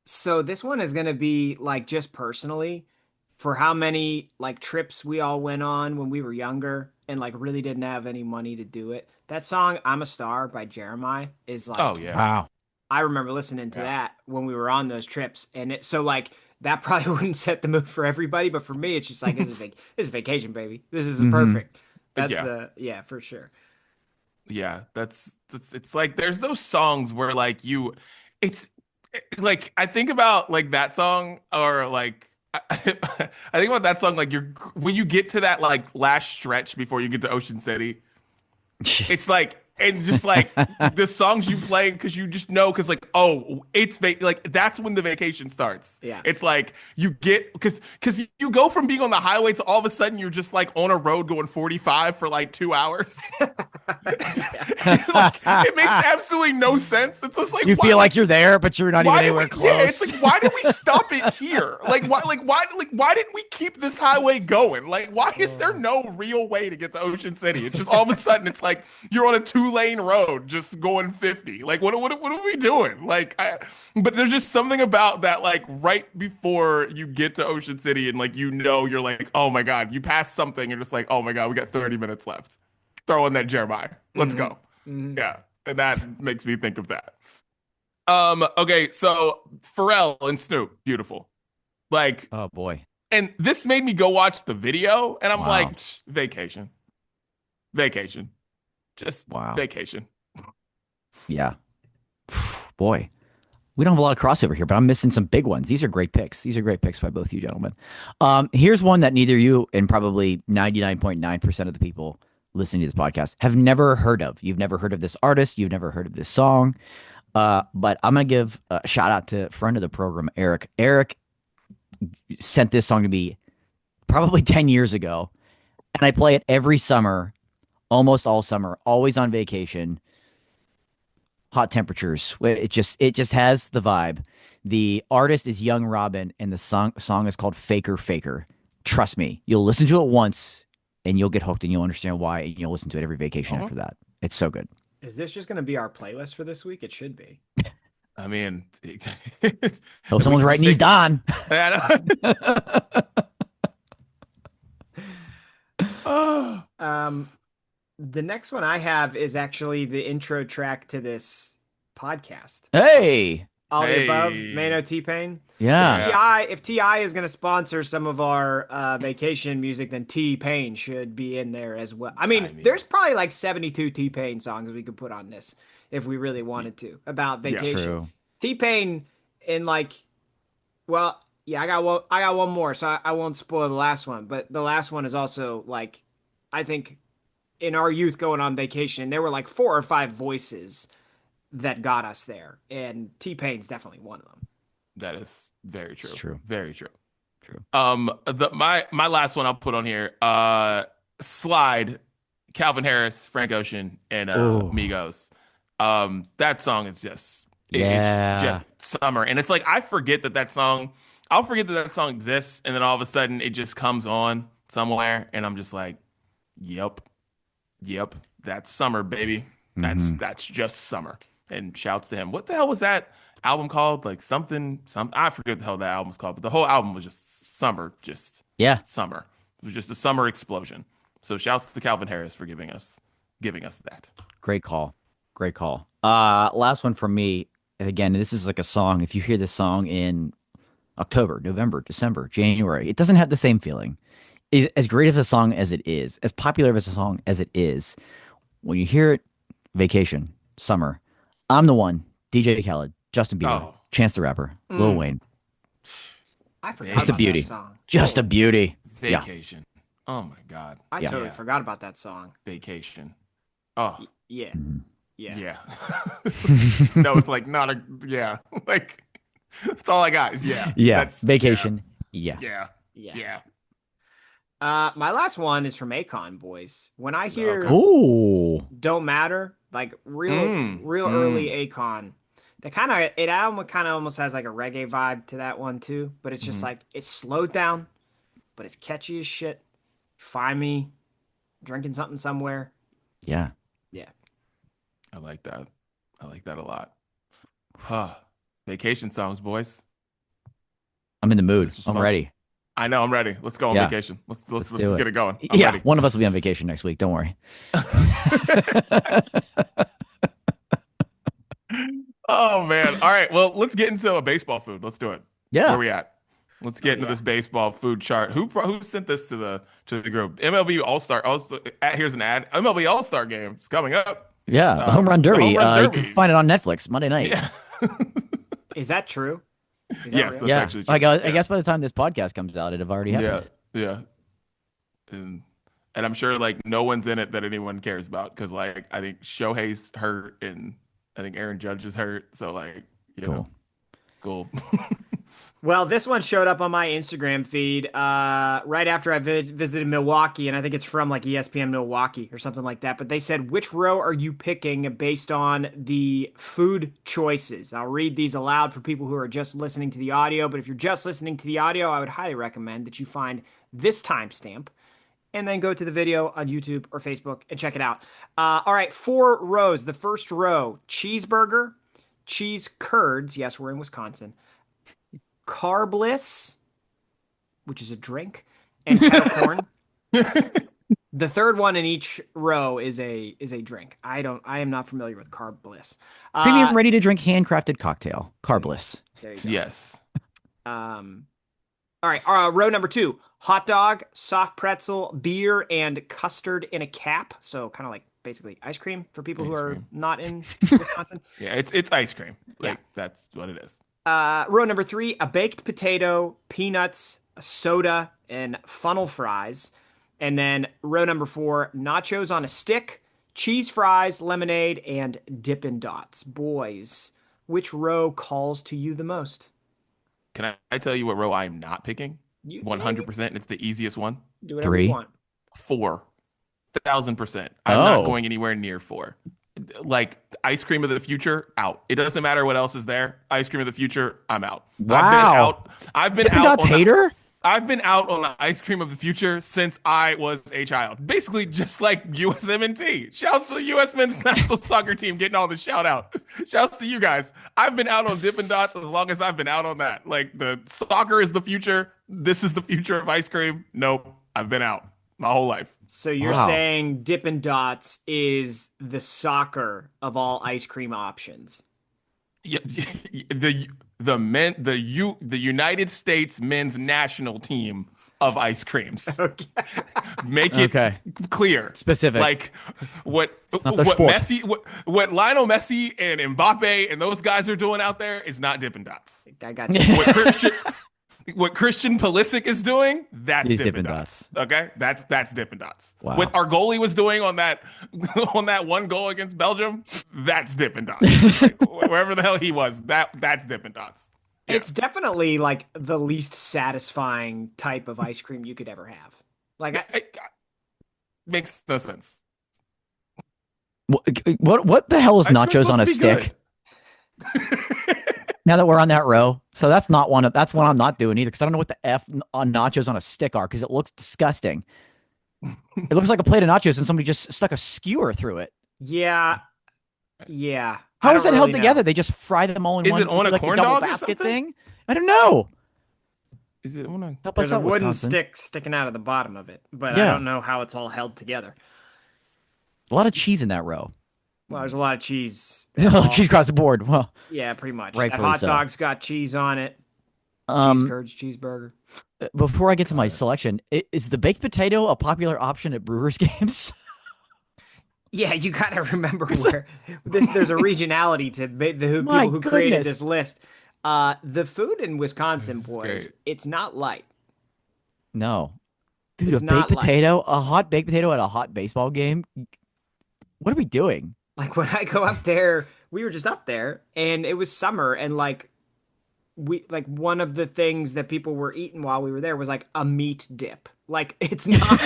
so. This one is going to be like just personally for how many like trips we all went on when we were younger and like really didn't have any money to do it. That song "I'm a Star" by Jeremiah is like, Oh yeah. Wow. I remember listening to Yeah. that when we were on those trips, and so like that probably wouldn't set the mood for everybody, but for me, it's just like this is vacation, baby. This is perfect. That's Yeah. yeah, for sure. Yeah. That's it's like there's those songs where like it's like I think about like that song or like I think about that song like you're when you get to that like last stretch before you get to Ocean City. It's like, and just like the songs you play because you just know because like like that's when the vacation starts. Yeah. It's like you get because you go from being on the highway to all of a sudden you're just like on a road going 45 for like 2 hours. Like, it makes absolutely no sense. It's just like You feel like you're there, but you're not even why did anywhere we, close. yeah, it's like why did we stop it here? Why didn't we keep this highway going? Like why is there no real way to get to Ocean City? It's just all of a sudden it's like you're on a 2-lane road just going 50. Like what are we doing? But there's just something about that like right before you get to Ocean City and like you're like, oh my God, you pass something, you're just like, oh my God, we got 30 minutes left. Throw in that Jeremiah. Let's go. Yeah. And that makes me think of that. Okay, so Pharrell and Snoop, beautiful. Like, Oh boy. and this made me go watch the video, and I'm Wow. like, vacation. Just Wow. vacation. Yeah. Boy. We don't have a lot of crossover here, but I'm missing some big ones. These are great picks. These are great picks by both you gentlemen. Here's one that neither you and probably 99.9% of the people listening to this podcast have never heard of. You've never heard of this artist. You've never heard of this song. But I'm going to give a shout out to friend of the program, Eric. Eric sent this song to me probably 10 years ago. And I play it every summer, almost all summer, always on vacation. Hot temperatures. It just has the vibe. The artist is Young Robin, and the song is called Faker Faker. Trust me, you'll listen to it once, and you'll get hooked and you'll understand why, and you'll listen to it every vacation after that. It's so good. Is this just going to be our playlist for this week? It should be. I mean, Hope someone's writing these down. The next one I have is actually the intro track to this podcast. Hey. All the above, Mano T-Pain. Yeah. If T.I. is going to sponsor some of our vacation music, then T-Pain should be in there as well. I mean, there's probably like 72 T-Pain songs we could put on this if we really wanted to about vacation. Yeah, true. T-Pain in like, well, yeah, I got one more, so I won't spoil the last one. But the last one is also like, I think in our youth going on vacation, there were like 4 or 5 voices that got us there, and T-Pain's definitely one of them. That is very true. It's true. Very true. True. My last one I'll put on here. Slide, Calvin Harris, Frank Ocean, and Migos. That song is just it's just summer, and it's like I'll forget that song exists, and then all of a sudden it just comes on somewhere, and I'm just like, yep, that's summer, baby. That's just summer. And shouts to him. What the hell was that album called? Like something. I forget what the hell that album was called, but the whole album was just summer. Summer. It was just a summer explosion. So shouts to Calvin Harris for giving us that. Great call. Last one from me. And again, this is like a song. If you hear this song in October, November, December, January, it doesn't have the same feeling. As great of a song as it is, as popular of a song as it is, when you hear it, vacation, summer, I'm the One, DJ Khaled, Justin Bieber, Chance the Rapper, Lil Wayne. I forgot Just a about beauty. that song. Just a beauty. Vacation. Yeah. Oh my God. I totally forgot about that song. Vacation. Oh. Yeah. Yeah. No, it's like not a like that's all I got is Yeah. That's, vacation. Yeah. My last one is from Akon, boys. When I hear Don't Matter, like real early Akon, it almost has like a reggae vibe to that one too, but it's just like it's slowed down, but it's catchy as shit. Find me drinking something somewhere. Yeah. I like that a lot. Vacation songs, boys. I'm in the mood. I'm ready. I know I'm ready. Let's go on vacation. Let's get it going. I'm ready. One of us will be on vacation next week. Don't worry. Oh man. All right. Well, let's get into a baseball food. Let's do it. Yeah. Where we at? Let's get into this baseball food chart. Who sent this to the group? MLB All-Star. Here's an ad. MLB All-Star game is coming up. Yeah, the Home Run Derby. You can find it on Netflix Monday night. Yeah. Is that true? Yes, that's actually true. I guess by the time this podcast comes out, it'll have already happened. Yeah. And I'm sure like no one's in it that anyone cares about because like I think Shohei's hurt and I think Aaron Judge is hurt. So like, cool. Well, this one showed up on my Instagram feed right after I visited Milwaukee, and I think it's from like ESPN Milwaukee or something like that. But they said, which row are you picking based on the food choices? I'll read these aloud for people who are just listening to the audio. But if you're just listening to the audio, I would highly recommend that you find this timestamp and then go to the video on YouTube or Facebook and check it out. All right, 4 rows. The first row, cheeseburger, cheese curds. Yes, we're in Wisconsin. Carbliss, which is a drink, and kettle corn. The third one in each row is a drink. I am not familiar with Carbliss. Premium ready to drink handcrafted cocktail. Carbliss. There you go. Yes. All right. Row number 2, hot dog, soft pretzel, beer, and custard in a cap. So kind of like basically ice cream for people who are not in Wisconsin. Yeah, it's ice cream. Like that's what it is. Row number 3, a baked potato, peanuts, a soda, and funnel fries. And then row number 4, nachos on a stick, cheese fries, lemonade, and Dippin' Dots. Boys, which row calls to you the most? Can I tell you what row I'm not picking? 100%. It's the easiest one. Do whatever you want. 4. 1,000%. I'm not going anywhere near 4. Like ice cream of the future, out. It doesn't matter what else is there. Ice cream of the future, I'm out. Wow. I've been Dippin' out. Dots hater? I've been out on the ice cream of the future since I was a child. Basically, just like USMNT. Shouts to the US men's national soccer team getting all the shout out. Shouts to you guys. I've been out on Dippin' Dots as long as I've been out on that. Like, the soccer is the future. This is the future of ice cream. Nope. I've been out my whole life. So you're Wow. saying Dippin' Dots is the soccer of all ice cream options. Yeah, the United States men's national team of ice creams. Okay. Make it Okay. clear, Specific. Like what Not their what sport. Messi, what Lionel Messi and Mbappe and those guys are doing out there is not Dippin' Dots. I got What Christian Pulisic is doing, that's Is Dippin' Dippin' Dots. Okay, that's Dippin' Dots. Wow. What our goalie was doing on that one goal against Belgium, that's Dippin' Dots. Like, wherever the hell he was, that's Dippin' Dots. Yeah. It's definitely like the least satisfying type of ice cream you could ever have. Like, Makes no sense. What the hell is Ice cream's nachos on a supposed to be stick? Now that we're on that row, so that's one I'm not doing either because I don't know what the F on nachos on a stick are because it looks disgusting. It looks like a plate of nachos and somebody just stuck a skewer through it. yeah. How I is that don't held really together? know. They just fry them all in Is one. it on a like corn double dog or basket something? thing? I don't know. Is it on a? Help us There's a out, wooden Wisconsin. stick sticking out of the bottom of it, but I Yeah. don't know how it's all held together. A lot of cheese in that row. Well, there's a lot of cheese. Cheese across the board. Well, Yeah, pretty much. That Rightfully hot so. dog's got cheese on it. Cheese um, curds, cheeseburger. before I get to my selection, is the baked potato a popular option at Brewers games? Yeah, you got to remember where there's a regionality to the My people who created goodness. this list. The food in Wisconsin, This is boys, great. it's not light. No. Dude, It's a not baked like- potato, a hot baked potato at a hot baseball game? What are we doing? Like when I go up there, we were just up there and it was summer and like one of the things that people were eating while we were there was like a meat dip. Like it's not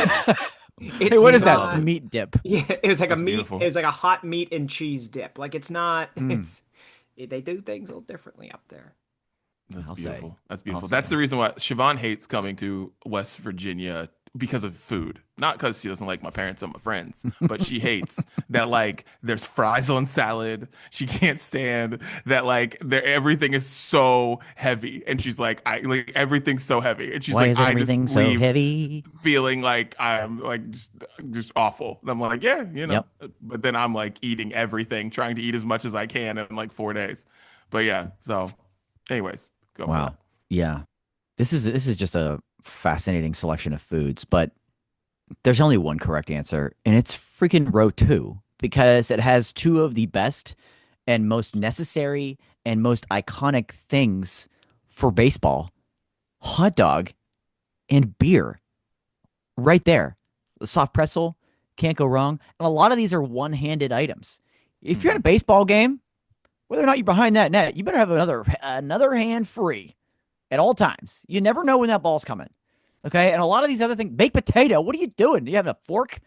Hey, what is that? not- It's a meat dip. Yeah, it was like That's a meat. beautiful. It was like a hot meat and cheese dip. Like it's not. Mm. They do things a little differently up there. That's I'll say. beautiful. That's beautiful. I'll That's say. the reason why Siobhan hates coming to West Virginia because of food. Not because she doesn't like my parents or my friends, but she hates that like there's fries on salad. She can't stand that like everything is so heavy, and she's like, I like everything's so heavy, and she's Why like, is I everything just so leave heavy? feeling like I'm like just awful. And I'm like, yeah, you know. Yep. But then I'm like eating everything, trying to eat as much as I can in like 4 days. But yeah, so anyways, go for it. Wow. Yeah. This is just a fascinating selection of foods, but there's only one correct answer, and it's freaking row 2 because it has two of the best and most necessary and most iconic things for baseball: hot dog and beer. Right there. The soft pretzel, can't go wrong. And a lot of these are one-handed items. If you're at a baseball game, whether or not you're behind that net, you better have another hand free at all times. You never know when that ball's coming. Okay? And a lot of these other things, baked potato, what are you doing? Do you have a fork?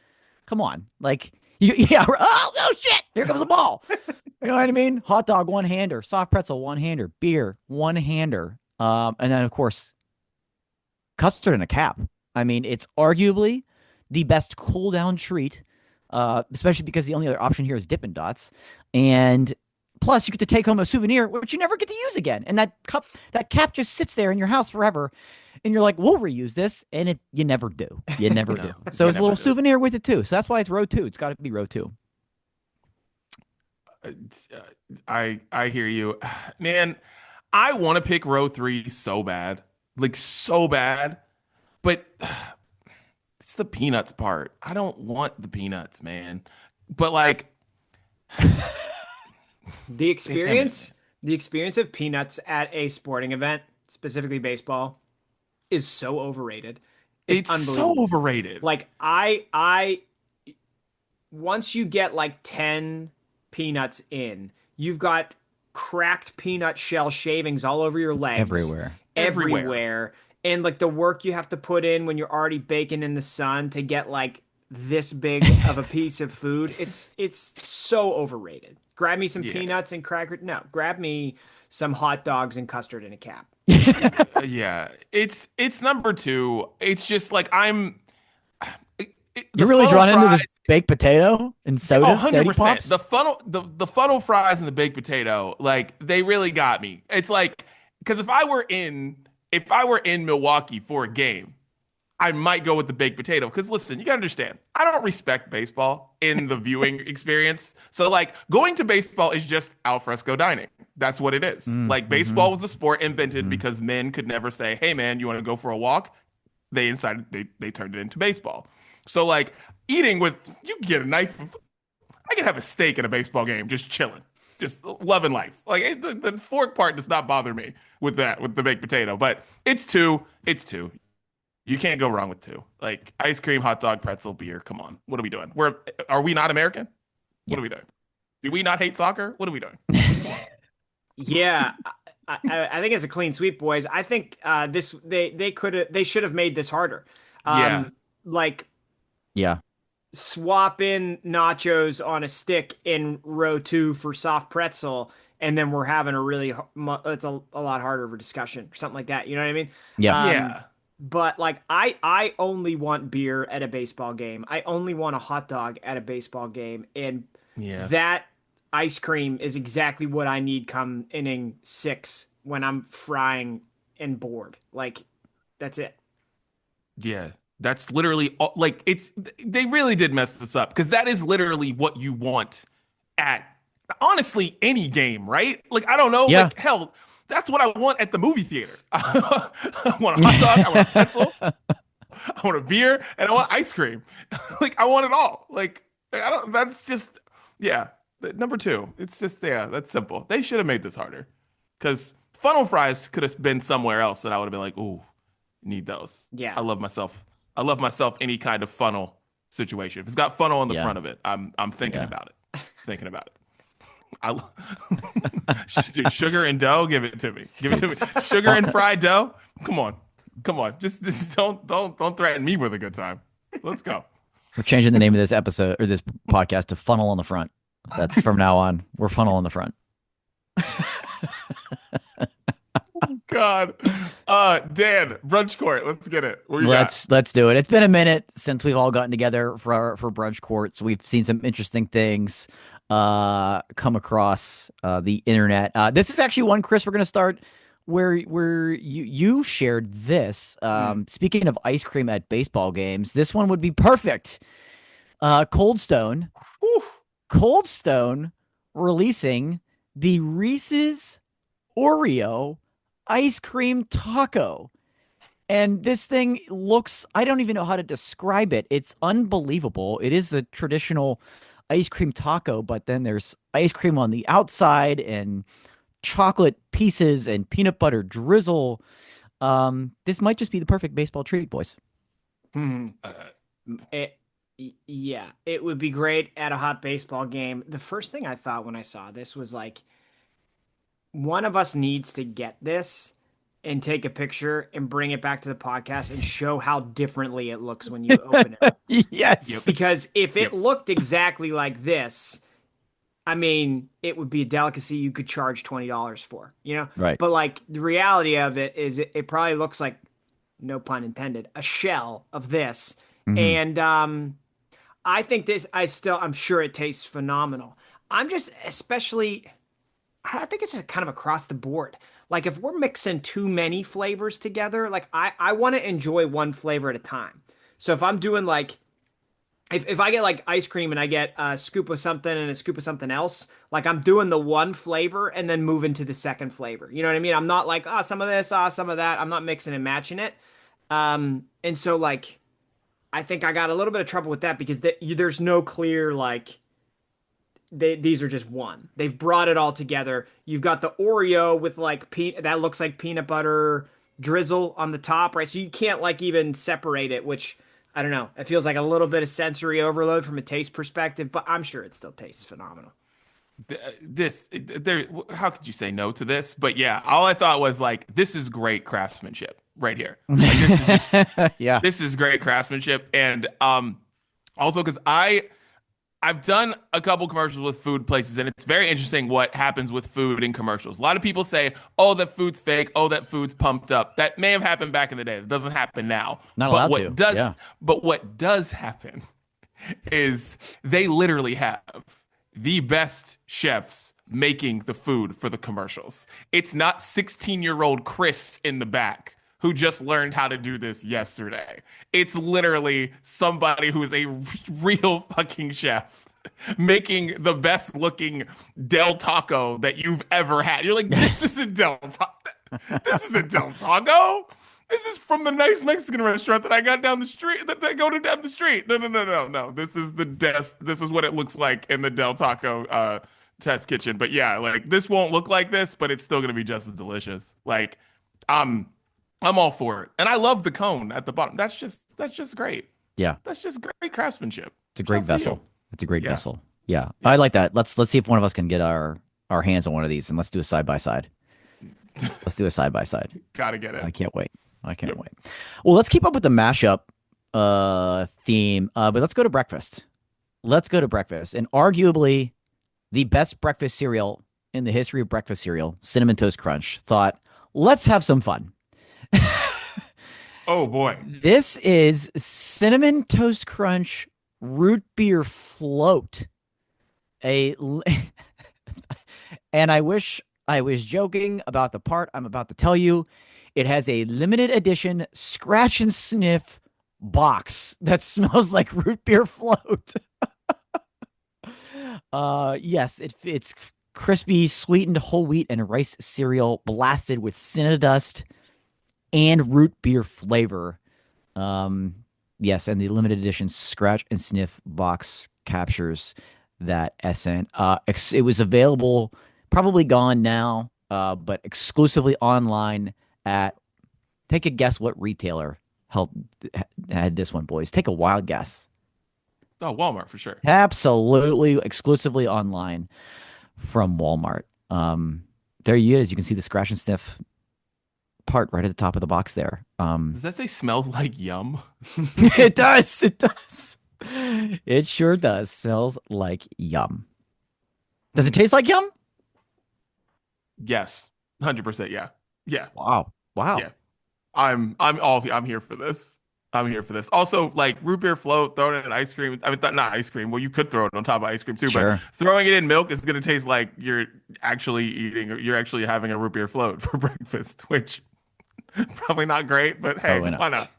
Come on. Like, oh shit, here comes the ball. You know what I mean? Hot dog, one-hander. Soft pretzel, one-hander. Beer, one-hander. And then, of course, custard in a cap. I mean, it's arguably the best cool-down treat, especially because the only other option here is Dippin' Dots. And plus, you get to take home a souvenir, which you never get to use again. And that cap just sits there in your house forever. And you're like, we'll reuse this. And you never do. You never No, do. you So it's a never little do. souvenir with it, too. So that's why it's row 2. It's got to be row 2. I hear you, man. I want to pick row 3 so bad, like so bad, but it's the peanuts part. I don't want the peanuts, man. But like, The experience of peanuts at a sporting event, specifically baseball, is so overrated. it's so unbelievable. overrated. Like I once you get like 10 peanuts in, you've got cracked peanut shell shavings all over your legs. Everywhere. Everywhere. And like the work you have to put in when you're already baking in the sun to get like this big of a piece of food. It's so overrated. Grab me some Yeah. peanuts and cracker. No, grab me some hot dogs and custard in a cap. Yeah, it's number two. It's just like the You're really funnel drawn into this fries. baked potato and Oh, soda 100%. pops. The funnel fries and the baked potato, like they really got me. It's like because if I were in Milwaukee for a game, I might go with the baked potato. Because listen, you gotta understand, I don't respect baseball in the viewing experience. So like going to baseball is just al fresco dining. That's what it is. Like Mm-hmm. baseball was a sport invented Mm-hmm. because men could never say, "Hey man, you want to go for a walk?" They turned it into baseball. So like eating with you can get a knife. I can have a steak in a baseball game, just chilling, just loving life. Like the fork part does not bother me with that with the baked potato. But it's two. It's two. You can't go wrong with two. Like ice cream, hot dog, pretzel, beer. Come on, what are we doing? Are we not American? What Yeah. are we doing? Do we not hate soccer? What are we doing? Yeah, I think it's a clean sweep, boys. I think this they should have made this harder. Yeah, Like Yeah. swap in nachos on a stick in row two for soft pretzel, and then we're having a really it's a lot harder of a discussion or something like that. You know what I mean? Yeah. Um, yeah, but like I only want beer at a baseball game. I only want a hot dog at a baseball game, and yeah, that ice cream is exactly what I need come inning six when I'm frying and bored. Like that's it. yeah. That's literally all, like it's. They really did mess this up because that is literally what you want at honestly any game, right? Like I don't know, Yeah. like hell, that's what I want at the movie theater. I want a hot dog, I want a pretzel, I want a beer, and I want ice cream. Like I want it all. Like I don't. That's just yeah. Number two, it's just yeah. That's simple. They should have made this harder because funnel fries could have been somewhere else, and I would have been like, ooh, need those. Yeah. I love myself. I love myself any kind of funnel situation. If it's got funnel on the Yeah. front of it, I'm thinking Yeah. about it. Thinking about it. Dude, sugar and dough, give it to me. Give it to me. Sugar and fried dough. Come on. Come on. Just don't threaten me with a good time. Let's go. We're changing the name of this episode or this podcast to Funnel on the Front. That's from now on. We're Funnel on the Front. God. Dan, Brunch Court. Let's get it. What you got? Let's do it. It's been a minute since we've all gotten together for Brunch Court, so we've seen some interesting things come across the internet. This is actually one, Chris, we're going to start where you shared this. Speaking of ice cream at baseball games, this one would be perfect. Cold Stone Oof. Cold Stone releasing the Reese's Oreo ice cream taco. And this thing looks, I don't even know how to describe it. It's unbelievable. It is the traditional ice cream taco, but then there's ice cream on the outside and chocolate pieces and peanut butter drizzle. This might just be the perfect baseball treat, boys. Hmm. Uh, Yeah, it would be great at a hot baseball game. The first thing I thought when I saw this was like, one of us needs to get this and take a picture and bring it back to the podcast and show how differently it looks when you open it. Yes. Yep. Because if it Yep. looked exactly like this, I mean, it would be a delicacy you could charge $20 for, you know? Right. But like the reality of it is it probably looks like, no pun intended, a shell of this. Mhm. And I think this, I'm sure it tastes phenomenal. I'm just especially, I think it's kind of across the board. Like if we're mixing too many flavors together, like I want to enjoy one flavor at a time. So if I'm doing like, if I get like ice cream and I get a scoop of something and a scoop of something else, like I'm doing the one flavor and then moving to the second flavor. You know what I mean? I'm not like, some of this, some of that. I'm not mixing and matching it. And so like, I think I got a little bit of trouble with that because there's no clear like these are just one. They've brought it all together. You've got the Oreo with like that looks like peanut butter drizzle on the top, right? So you can't like even separate it, which I don't know. It feels like a little bit of sensory overload from a taste perspective, but I'm sure it still tastes phenomenal. How could you say no to this? But yeah, all I thought was like, this is great craftsmanship right here. Like, this is just, Yeah. this is great craftsmanship. And also because I've done a couple commercials with food places, and it's very interesting what happens with food in commercials. A lot of people say, "Oh, that food's fake. Oh, that food's pumped up." That may have happened back in the day. It doesn't happen now. Not But allowed what to. does, Yeah. but what does happen is they literally have the best chefs making the food for the commercials. It's not 16-year-old Chris in the back who just learned how to do this yesterday. It's literally somebody who's a real fucking chef making the best looking Del Taco that you've ever had. You're like, this isn't Del Taco. This isn't Del Taco. This is from the nice Mexican restaurant that I got down the street, that I go to down the street. No. This is the desk. This is what it looks like in the Del Taco test kitchen. But yeah, like this won't look like this, but it's still gonna be just as delicious. Like, I'm all for it. And I love the cone at the bottom. That's just great. Yeah. That's just great craftsmanship. It's a great Shouts to vessel. you. It's a great Yeah. vessel. Yeah. I like that. Let's see if one of us can get our hands on one of these, and let's do a side by side. Let's do a side by side. Gotta get I it. can't wait. I can't Yep. wait. Well, let's keep up with the mashup theme, but let's go to breakfast. Let's go to breakfast. And arguably the best breakfast cereal in the history of breakfast cereal, Cinnamon Toast Crunch, thought, let's have some fun. Oh boy. This is Cinnamon Toast Crunch root beer float. And I wish I was joking about the part I'm about to tell you. It has a limited edition scratch and sniff box that smells like root beer float. Yes, it's crispy, sweetened whole wheat and rice cereal blasted with cinnadust and root beer flavor. Yes, and the limited edition scratch and sniff box captures that essence. It was available, probably gone now, but exclusively online at, take a guess what retailer had this one, boys. Take a wild guess. Oh, Walmart for sure. Absolutely exclusively online from Walmart. There you is. You can see the scratch and sniff part right at the top of the box there. Does that say smells like yum? It does. It does. It sure does. Smells like yum. Does it taste like yum? Yes. 100%. Yeah. Yeah. Wow. Wow. Yeah. I'm here for this. I'm here for this. Also, like root beer float, throwing it in ice cream. I mean, not ice cream. Well, you could throw it on top of ice cream too, Sure. but throwing it in milk is going to taste like you're actually having a root beer float for breakfast, which probably not great, but hey, Probably not. why not?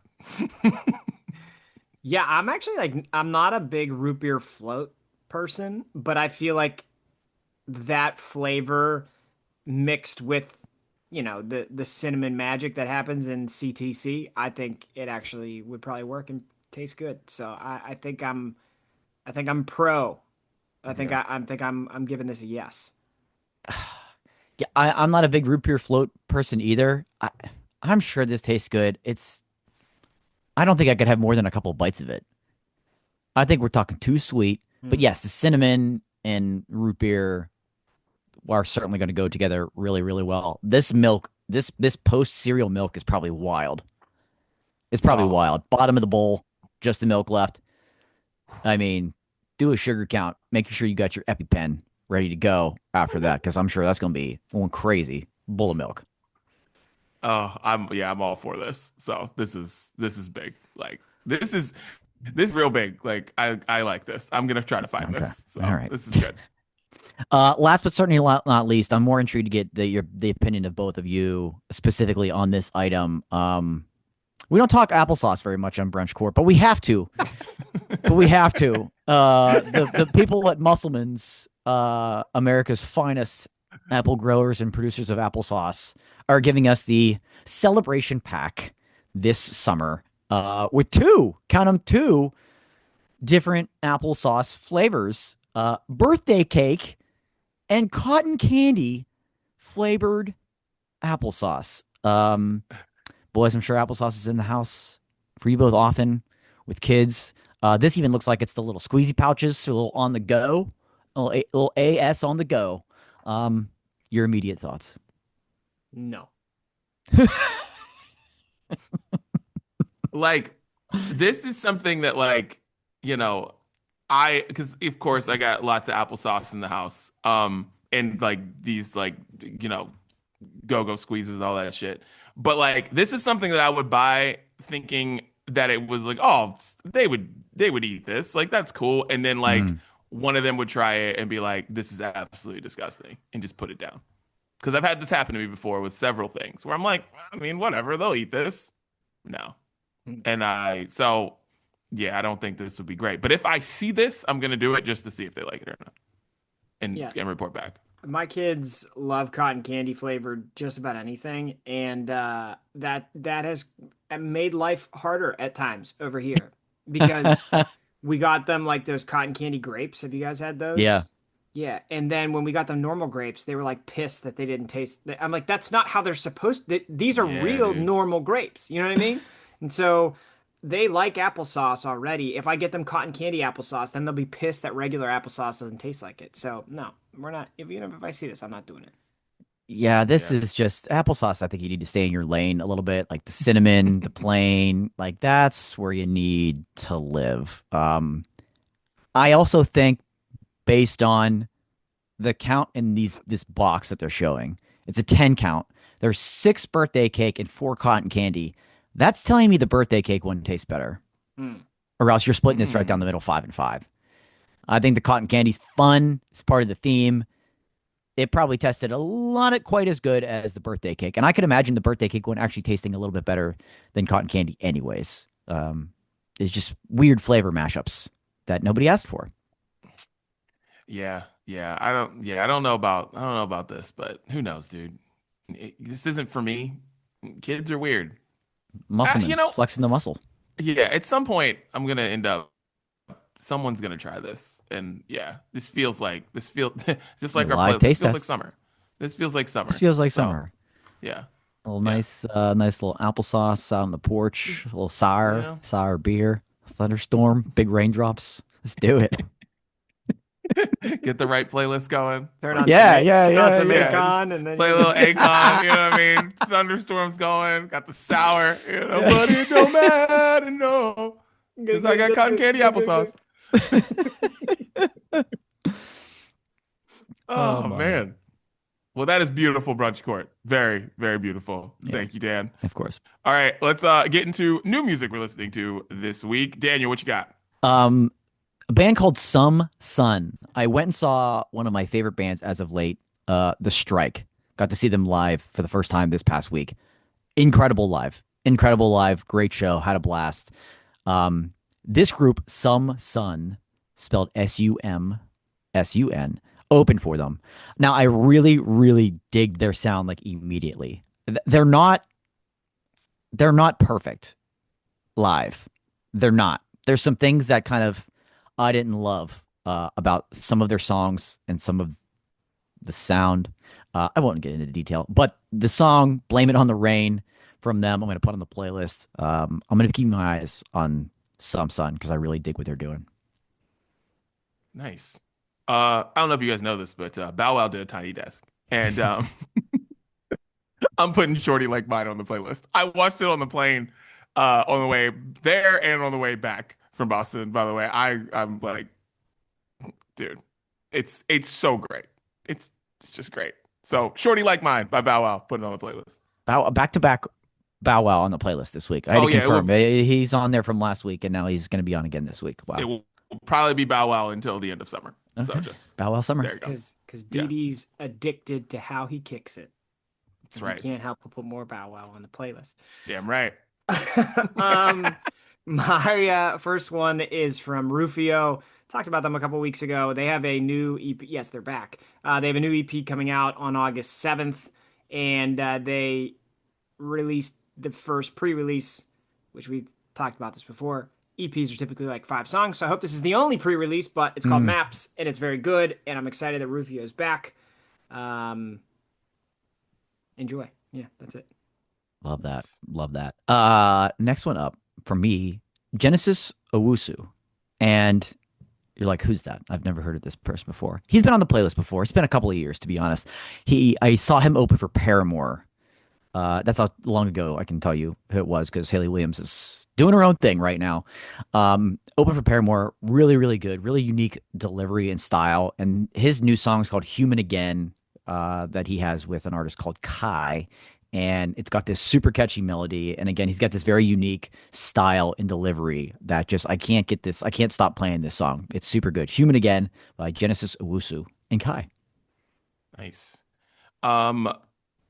Yeah, I'm actually like I'm not a big root beer float person, but I feel like that flavor mixed with, the cinnamon magic that happens in CTC, I think it actually would probably work and taste good. So I think I'm pro. I'm giving this a yes. Yeah, I'm not a big root beer float person either. I'm sure this tastes good. I don't think I could have more than a couple bites of it. I think we're talking too sweet. But yes, the cinnamon and root beer are certainly going to go together really, really well. This milk, this post cereal milk is probably wild. It's probably Oh. wild. Bottom of the bowl, just the milk left. I mean, do a sugar count. Make sure you got your EpiPen ready to go after that, because I'm sure that's going to be going crazy. Bowl of milk. Oh, I'm all for this. So this is big. Like this is real big. Like I like this. I'm gonna try to find Okay. this. So All right. this is good. Last but certainly not least, I'm more intrigued to get the opinion of both of you specifically on this item. We don't talk applesauce very much on Brunch Court, but we have to. The people at Musselman's, America's finest apple growers and producers of applesauce, are giving us the celebration pack this summer with two different applesauce flavors, birthday cake and cotton candy flavored applesauce. Boys, I'm sure applesauce is in the house for you both often with kids. This even looks like it's the little squeezy pouches, so a little on the go, little AS on the go. Your immediate thoughts? No. Like this is something that, like, you know, because of course I got lots of applesauce in the house. And like these like go-go squeezes and all that shit. But like this is something that I would buy thinking that it was like, oh, they would eat this. Like that's cool. And then like Mm. one of them would try it and be like, this is absolutely disgusting and just put it down. Because I've had this happen to me before with several things where I'm like, I mean, whatever, they'll eat this. No. And so yeah, I don't think this would be great. But if I see this, I'm gonna do it just to see if they like it or not and Yeah. report back. My kids love cotton candy flavored just about anything, and that has made life harder at times over here because we got them like those cotton candy grapes. Have you guys had those? Yeah. Yeah, and then when we got them normal grapes, they were like pissed that they didn't taste. I'm like, that's not how they're supposed to. These are Yeah, real dude. normal grapes. You know what I mean? And so they like applesauce already. If I get them cotton candy applesauce, then they'll be pissed that regular applesauce doesn't taste like it. So no, we're not. If I see this, I'm not doing it. Yeah, this Yeah. is just applesauce. I think you need to stay in your lane a little bit, like the cinnamon, the plain, like that's where you need to live. I also think based on the count in this box that they're showing, it's a 10 count. There's 6 birthday cake and 4 cotton candy. That's telling me the birthday cake one tastes better, Mm. or else you're splitting this right down the middle, 5 and 5. I think the cotton candy's fun. It's part of the theme. It probably tested not quite as good as the birthday cake. And I could imagine the birthday cake one actually tasting a little bit better than cotton candy anyways. It's just weird flavor mashups that nobody asked for. Yeah, yeah. I don't know about this, but who knows, dude? This isn't for me. Kids are weird. Muscleman's You know, flexing the muscle. yeah, at some point I'm gonna end up someone's gonna try this. And yeah, this feels just like our Live playlist. This taste feels like test. summer. This feels like summer. This feels like So summer. yeah. A little Yeah. nice little applesauce out on the porch. A little Yeah. sour beer, thunderstorm, big raindrops. Let's do it. Get the right playlist going. Turn on Yeah, some, yeah, turn on yeah, some yeah. Akon, and then Play a little Akon, you know what I mean? Thunderstorms going, got the sour, but it don't matter, no. Because I got cotton candy applesauce. Oh, my. man. Well, that is beautiful, Brunch Court. Very, very beautiful. Yeah. Thank you, Dan. Of course. All right, let's get into new music we're listening to this week. Daniel, what you got? A band called Some Sun. I went and saw one of my favorite bands as of late, The Strike. Got to see them live for the first time this past week. Incredible live. Great show. Had a blast. This group, Some Sun, spelled SUMSUN, opened for them. Now, I really, really dig their sound like immediately. They're not perfect live. They're not. There's some things that kind of I didn't love about some of their songs and some of the sound. I won't get into detail, but the song "Blame It on the Rain" from them, I'm going to put on the playlist. I'm going to keep my eyes on Some Sun because I really dig what they're doing. Nice. I don't know if you guys know this, but Bow Wow did a Tiny Desk. And I'm putting Shorty Like Mine on the playlist. I watched it on the plane on the way there and on the way back from Boston, by the way. I'm like, dude, it's so great. It's just great. So Shorty Like Mine by Bow Wow, putting it on the playlist. Back to back Bow Wow on the playlist this week. I had to confirm. He's on there from last week, and now he's going to be on again this week. Wow. It will probably be Bow Wow until the end of summer. Okay. So just Bow Wow summer. there you go. because Dee Dee's addicted to how he kicks it. That's right. You can't help but put more Bow Wow on the playlist. Damn right. My first one is from Rufio. Talked about them a couple weeks ago. They have a new EP. Yes, they're back. They have a new EP coming out on August 7th, and they released the first pre-release, which we've talked about this before. EPs are typically like 5 songs, so I hope this is the only pre-release, but it's called Maps, and it's very good, and I'm excited that Rufio is back. Enjoy. Yeah, that's it. Love that. Next one up for me, Genesis Owusu. And you're like, who's that? I've never heard of this person before. He's been on the playlist before. It's been a couple of years, to be honest. I saw him open for Paramore That's how long ago I can tell you who it was because Haley Williams is doing her own thing right now. Open for Paramore, really, really good, really unique delivery and style. And his new song is called Human Again, that he has with an artist called Kai. And it's got this super catchy melody. And again, he's got this very unique style and delivery that just, I can't stop playing this song. It's super good. Human Again by Genesis Owusu and Kai. Nice. Um,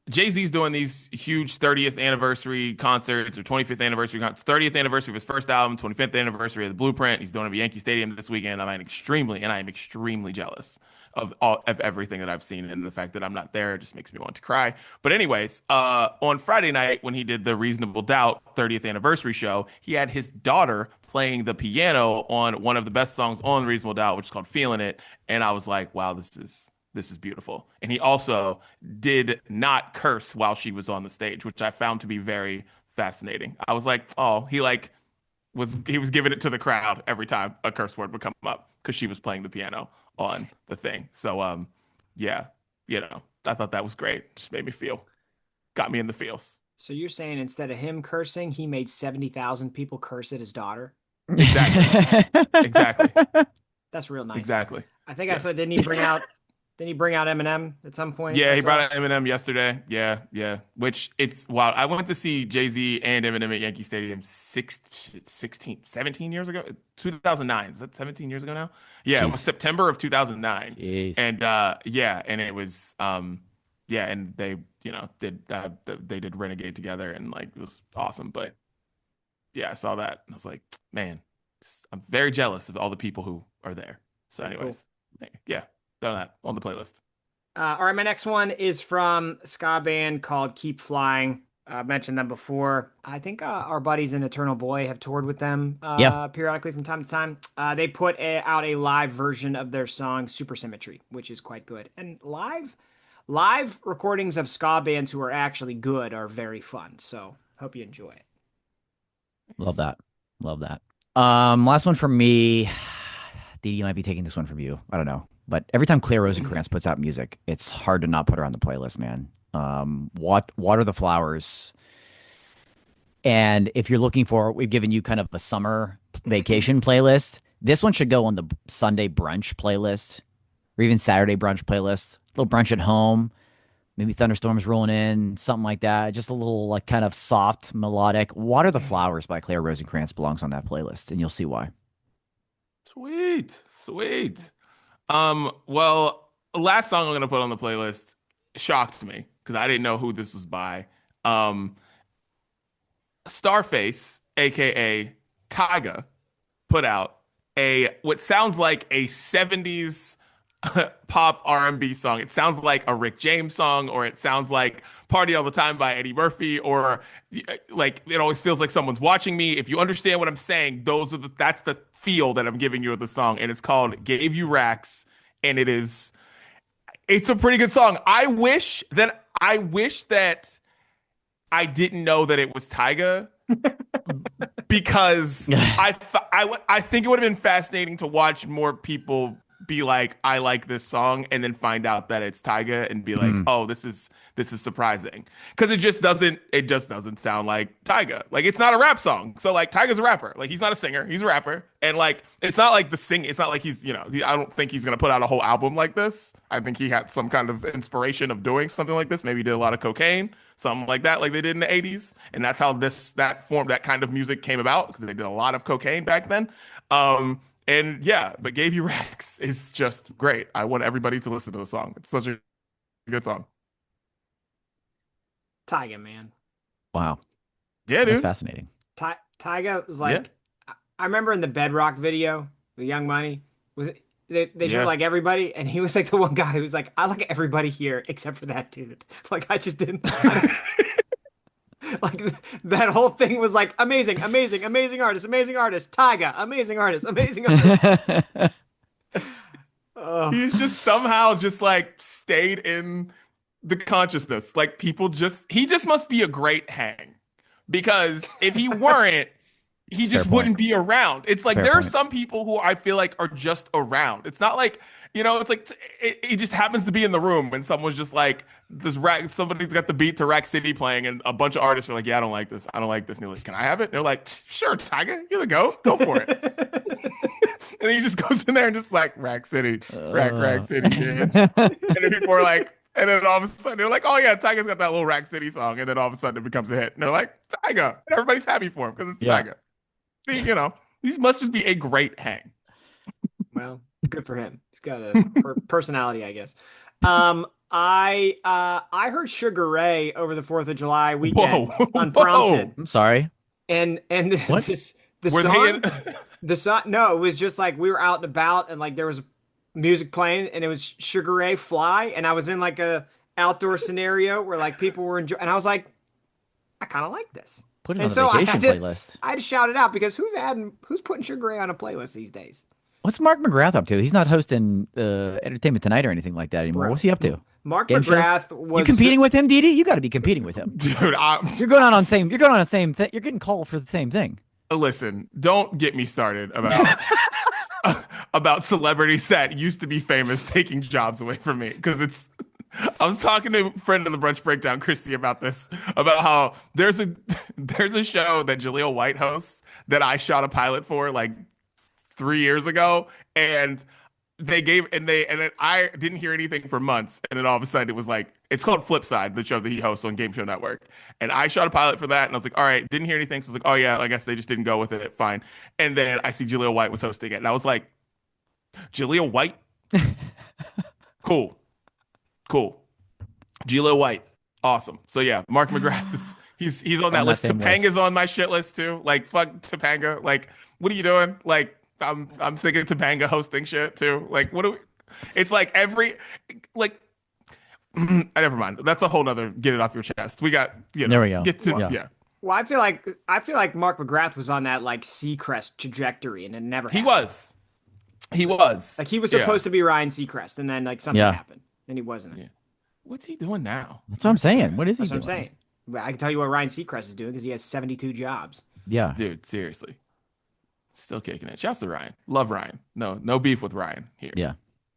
Jay-Z's doing these huge 30th anniversary concerts or 25th anniversary concerts. 30th anniversary of his first album, 25th anniversary of the Blueprint. He's doing it at Yankee Stadium this weekend. I am extremely jealous of everything that I've seen, and the fact that I'm not there just makes me want to cry. But anyways, on Friday night when he did the Reasonable Doubt 30th anniversary show, he had his daughter playing the piano on one of the best songs on Reasonable Doubt, which is called "Feeling It," and I was like, wow, this is beautiful. And he also did not curse while she was on the stage, which I found to be very fascinating. I was like, oh, he was giving it to the crowd every time a curse word would come up because she was playing the piano on the thing. So yeah, I thought that was great. Just made me got me in the feels. So you're saying instead of him cursing, he made 70,000 people curse at his daughter? Exactly. Exactly. That's real nice. Exactly. I think I said, didn't he bring out Eminem at some point? Yeah, he brought out Eminem yesterday. Yeah. Which it's wild. I went to see Jay-Z and Eminem at Yankee Stadium 17 years ago. 2009. Is that 17 years ago now? Yeah, Jeez. It was September of 2009. Jeez. And and it was and they they did Renegade together, and like it was awesome. But yeah, I saw that and I was like, man, I'm very jealous of all the people who are there. So anyways, yeah. Done that on the playlist. All right, my next one is from a ska band called Keep Flying. I mentioned them before. I think our buddies in Eternal Boy have toured with them periodically from time to time. They put out a live version of their song Supersymmetry, which is quite good. And live recordings of ska bands who are actually good are very fun. So hope you enjoy it. Love that. Last one from me. Dee, you might be taking this one from you. I don't know. But every time Claire Rosencrantz puts out music, it's hard to not put her on the playlist, man. Water the Flowers. And if you're looking for, we've given you kind of a summer vacation playlist. This one should go on the Sunday brunch playlist or even Saturday brunch playlist. A little brunch at home, maybe thunderstorms rolling in, something like that. Just a little like kind of soft, melodic. Water the Flowers by Claire Rosencrantz belongs on that playlist, and you'll see why. Sweet. Well, last song I'm gonna put on the playlist shocked me because I didn't know who this was by. Starface, aka Tyga, put out what sounds like a 70s pop R&B song. It sounds like a Rick James song, or it sounds like Party All the Time by Eddie Murphy, or like it always feels like someone's watching me. If you understand what I'm saying, that's the feel that I'm giving you of the song, and it's called Gave You Racks, and it's a pretty good song. I wish that I didn't know that it was Tyga because I think it would have been fascinating to watch more people be like, I like this song, and then find out that it's Tyga and be like, oh, this is surprising, because it just doesn't sound like Tyga. Like, it's not a rap song. So like, Tyga's a rapper. Like, he's not a singer, he's a rapper. And like, it's not like it's not like he's, I don't think he's gonna put out a whole album like this. I think he had some kind of inspiration of doing something like this. Maybe he did a lot of cocaine, something like that, like they did in the 80s, and that's how that kind of music came about, because they did a lot of cocaine back then. And yeah, but Gave You Racks is just great. I want everybody to listen to the song. It's such a good song. Tyga, man. Wow. Yeah, dude. That's fascinating. Tyga was like, I remember in the Bedrock video, the Young Money, they showed like everybody, and he was like the one guy who was like, I like everybody here except for that dude. Like, I just didn't. Like, that whole thing was like amazing artist, Tyga, amazing artist. He's just somehow just like stayed in the consciousness. Like, he just must be a great hang, because if he weren't, he just wouldn't be around. It's like there are some people who I feel like are just around. It's not like You know, it's like it just happens to be in the room, and someone's just like, this rack. Somebody's got the beat to Rack City playing, and a bunch of artists are like, "Yeah, I don't like this. I don't like this." And they're like, "Can I have it?" And they're like, "Sure, Tiger, you're the ghost. Go for it." And then he just goes in there and just like Rack City, Rack City, bitch. And then people are like, and then all of a sudden they're like, "Oh yeah, Tiger's got that little Rack City song," and then all of a sudden it becomes a hit, and they're like, "Tiger," and everybody's happy for him because it's Tiger. You know, these must just be a great hang. Well, good for him. He's got a personality, I guess. I heard Sugar Ray over the 4th of July weekend unprompted. I'm sorry. And What? the Were song, they the song, no, it was just like we were out and about and like there was music playing and it was Sugar Ray Fly and I was in like a outdoor scenario where like people were enjoying and I was like, I kind of like this. Put it And on the so vacation playlist. I had to shout it out because who's putting Sugar Ray on a playlist these days? What's Mark McGrath up to? He's not hosting Entertainment Tonight or anything like that anymore. Bro. What's he up to? Mark Game McGrath shows? was You competing with him, Didi? You got to be competing with him. dude? You're going on same. You're going on the same thing. You're getting called for the same thing. Listen, don't get me started about about celebrities that used to be famous taking jobs away from me because it's. I was talking to a friend of the Brunch Breakdown, Christy, about this, about how there's a show that Jaleel White hosts that I shot a pilot for like 3 years ago, and they gave and I didn't hear anything for months, and then all of a sudden it was like it's called Flipside, the show that he hosts on Game Show Network, and I shot a pilot for that, and I was like, all right, didn't hear anything, so I was like, oh yeah, I guess they just didn't go with it, fine, and then I see Jaleel White was hosting it, and I was like, Jaleel White, cool. Jaleel White, awesome. So yeah, Mark McGrath, he's on that list. Topanga's on my shit list too. Like fuck Topanga. Like, what are you doing? Like, I'm sick of Topanga hosting shit too. Like, what do we? It's like never mind. That's a whole nother. Get it off your chest. We got. There we go. Get to Yeah. Well, I feel like Mark McGrath was on that like Seacrest trajectory, and it never happened. He was. Like he was supposed to be Ryan Seacrest, and then like something happened, and he wasn't. Yeah. What's he doing now? That's what I'm saying. What is he That's doing? what I'm saying. But I can tell you what Ryan Seacrest is doing because he has 72 jobs. Yeah. Dude, seriously. Still kicking it. Shouts to Ryan. Love Ryan. No beef with Ryan here. Yeah.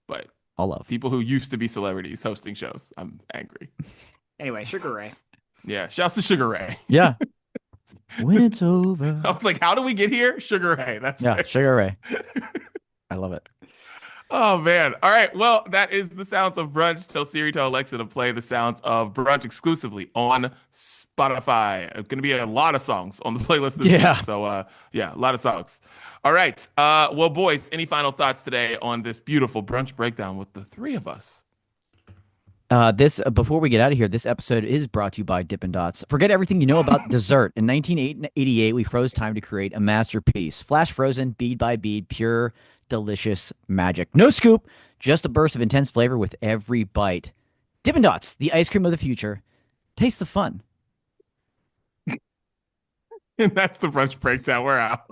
But all love. People who used to be celebrities hosting shows. I'm angry. Anyway, Sugar Ray. Yeah. Shouts to Sugar Ray. Yeah. When it's over. I was like, how do we get here? Sugar Ray. That's yeah, right. Sugar Ray. I love it. Oh, man. All right. Well, that is the sounds of Brunch. Tell Siri, tell Alexa to play the sounds of Brunch exclusively on Spotify. It's going to be a lot of songs on the playlist this week. So, yeah, a lot of songs. All right. Well, boys, any final thoughts today on this beautiful Brunch Breakdown with the three of us? Before we get out of here, this episode is brought to you by Dippin' Dots. Forget everything you know about dessert. In 1988, we froze time to create a masterpiece. Flash frozen, bead by bead, pure, delicious magic. No scoop, just a burst of intense flavor with every bite. Dippin' Dots, the ice cream of the future. Taste the fun. And that's the Brunch Breakdown. We're out.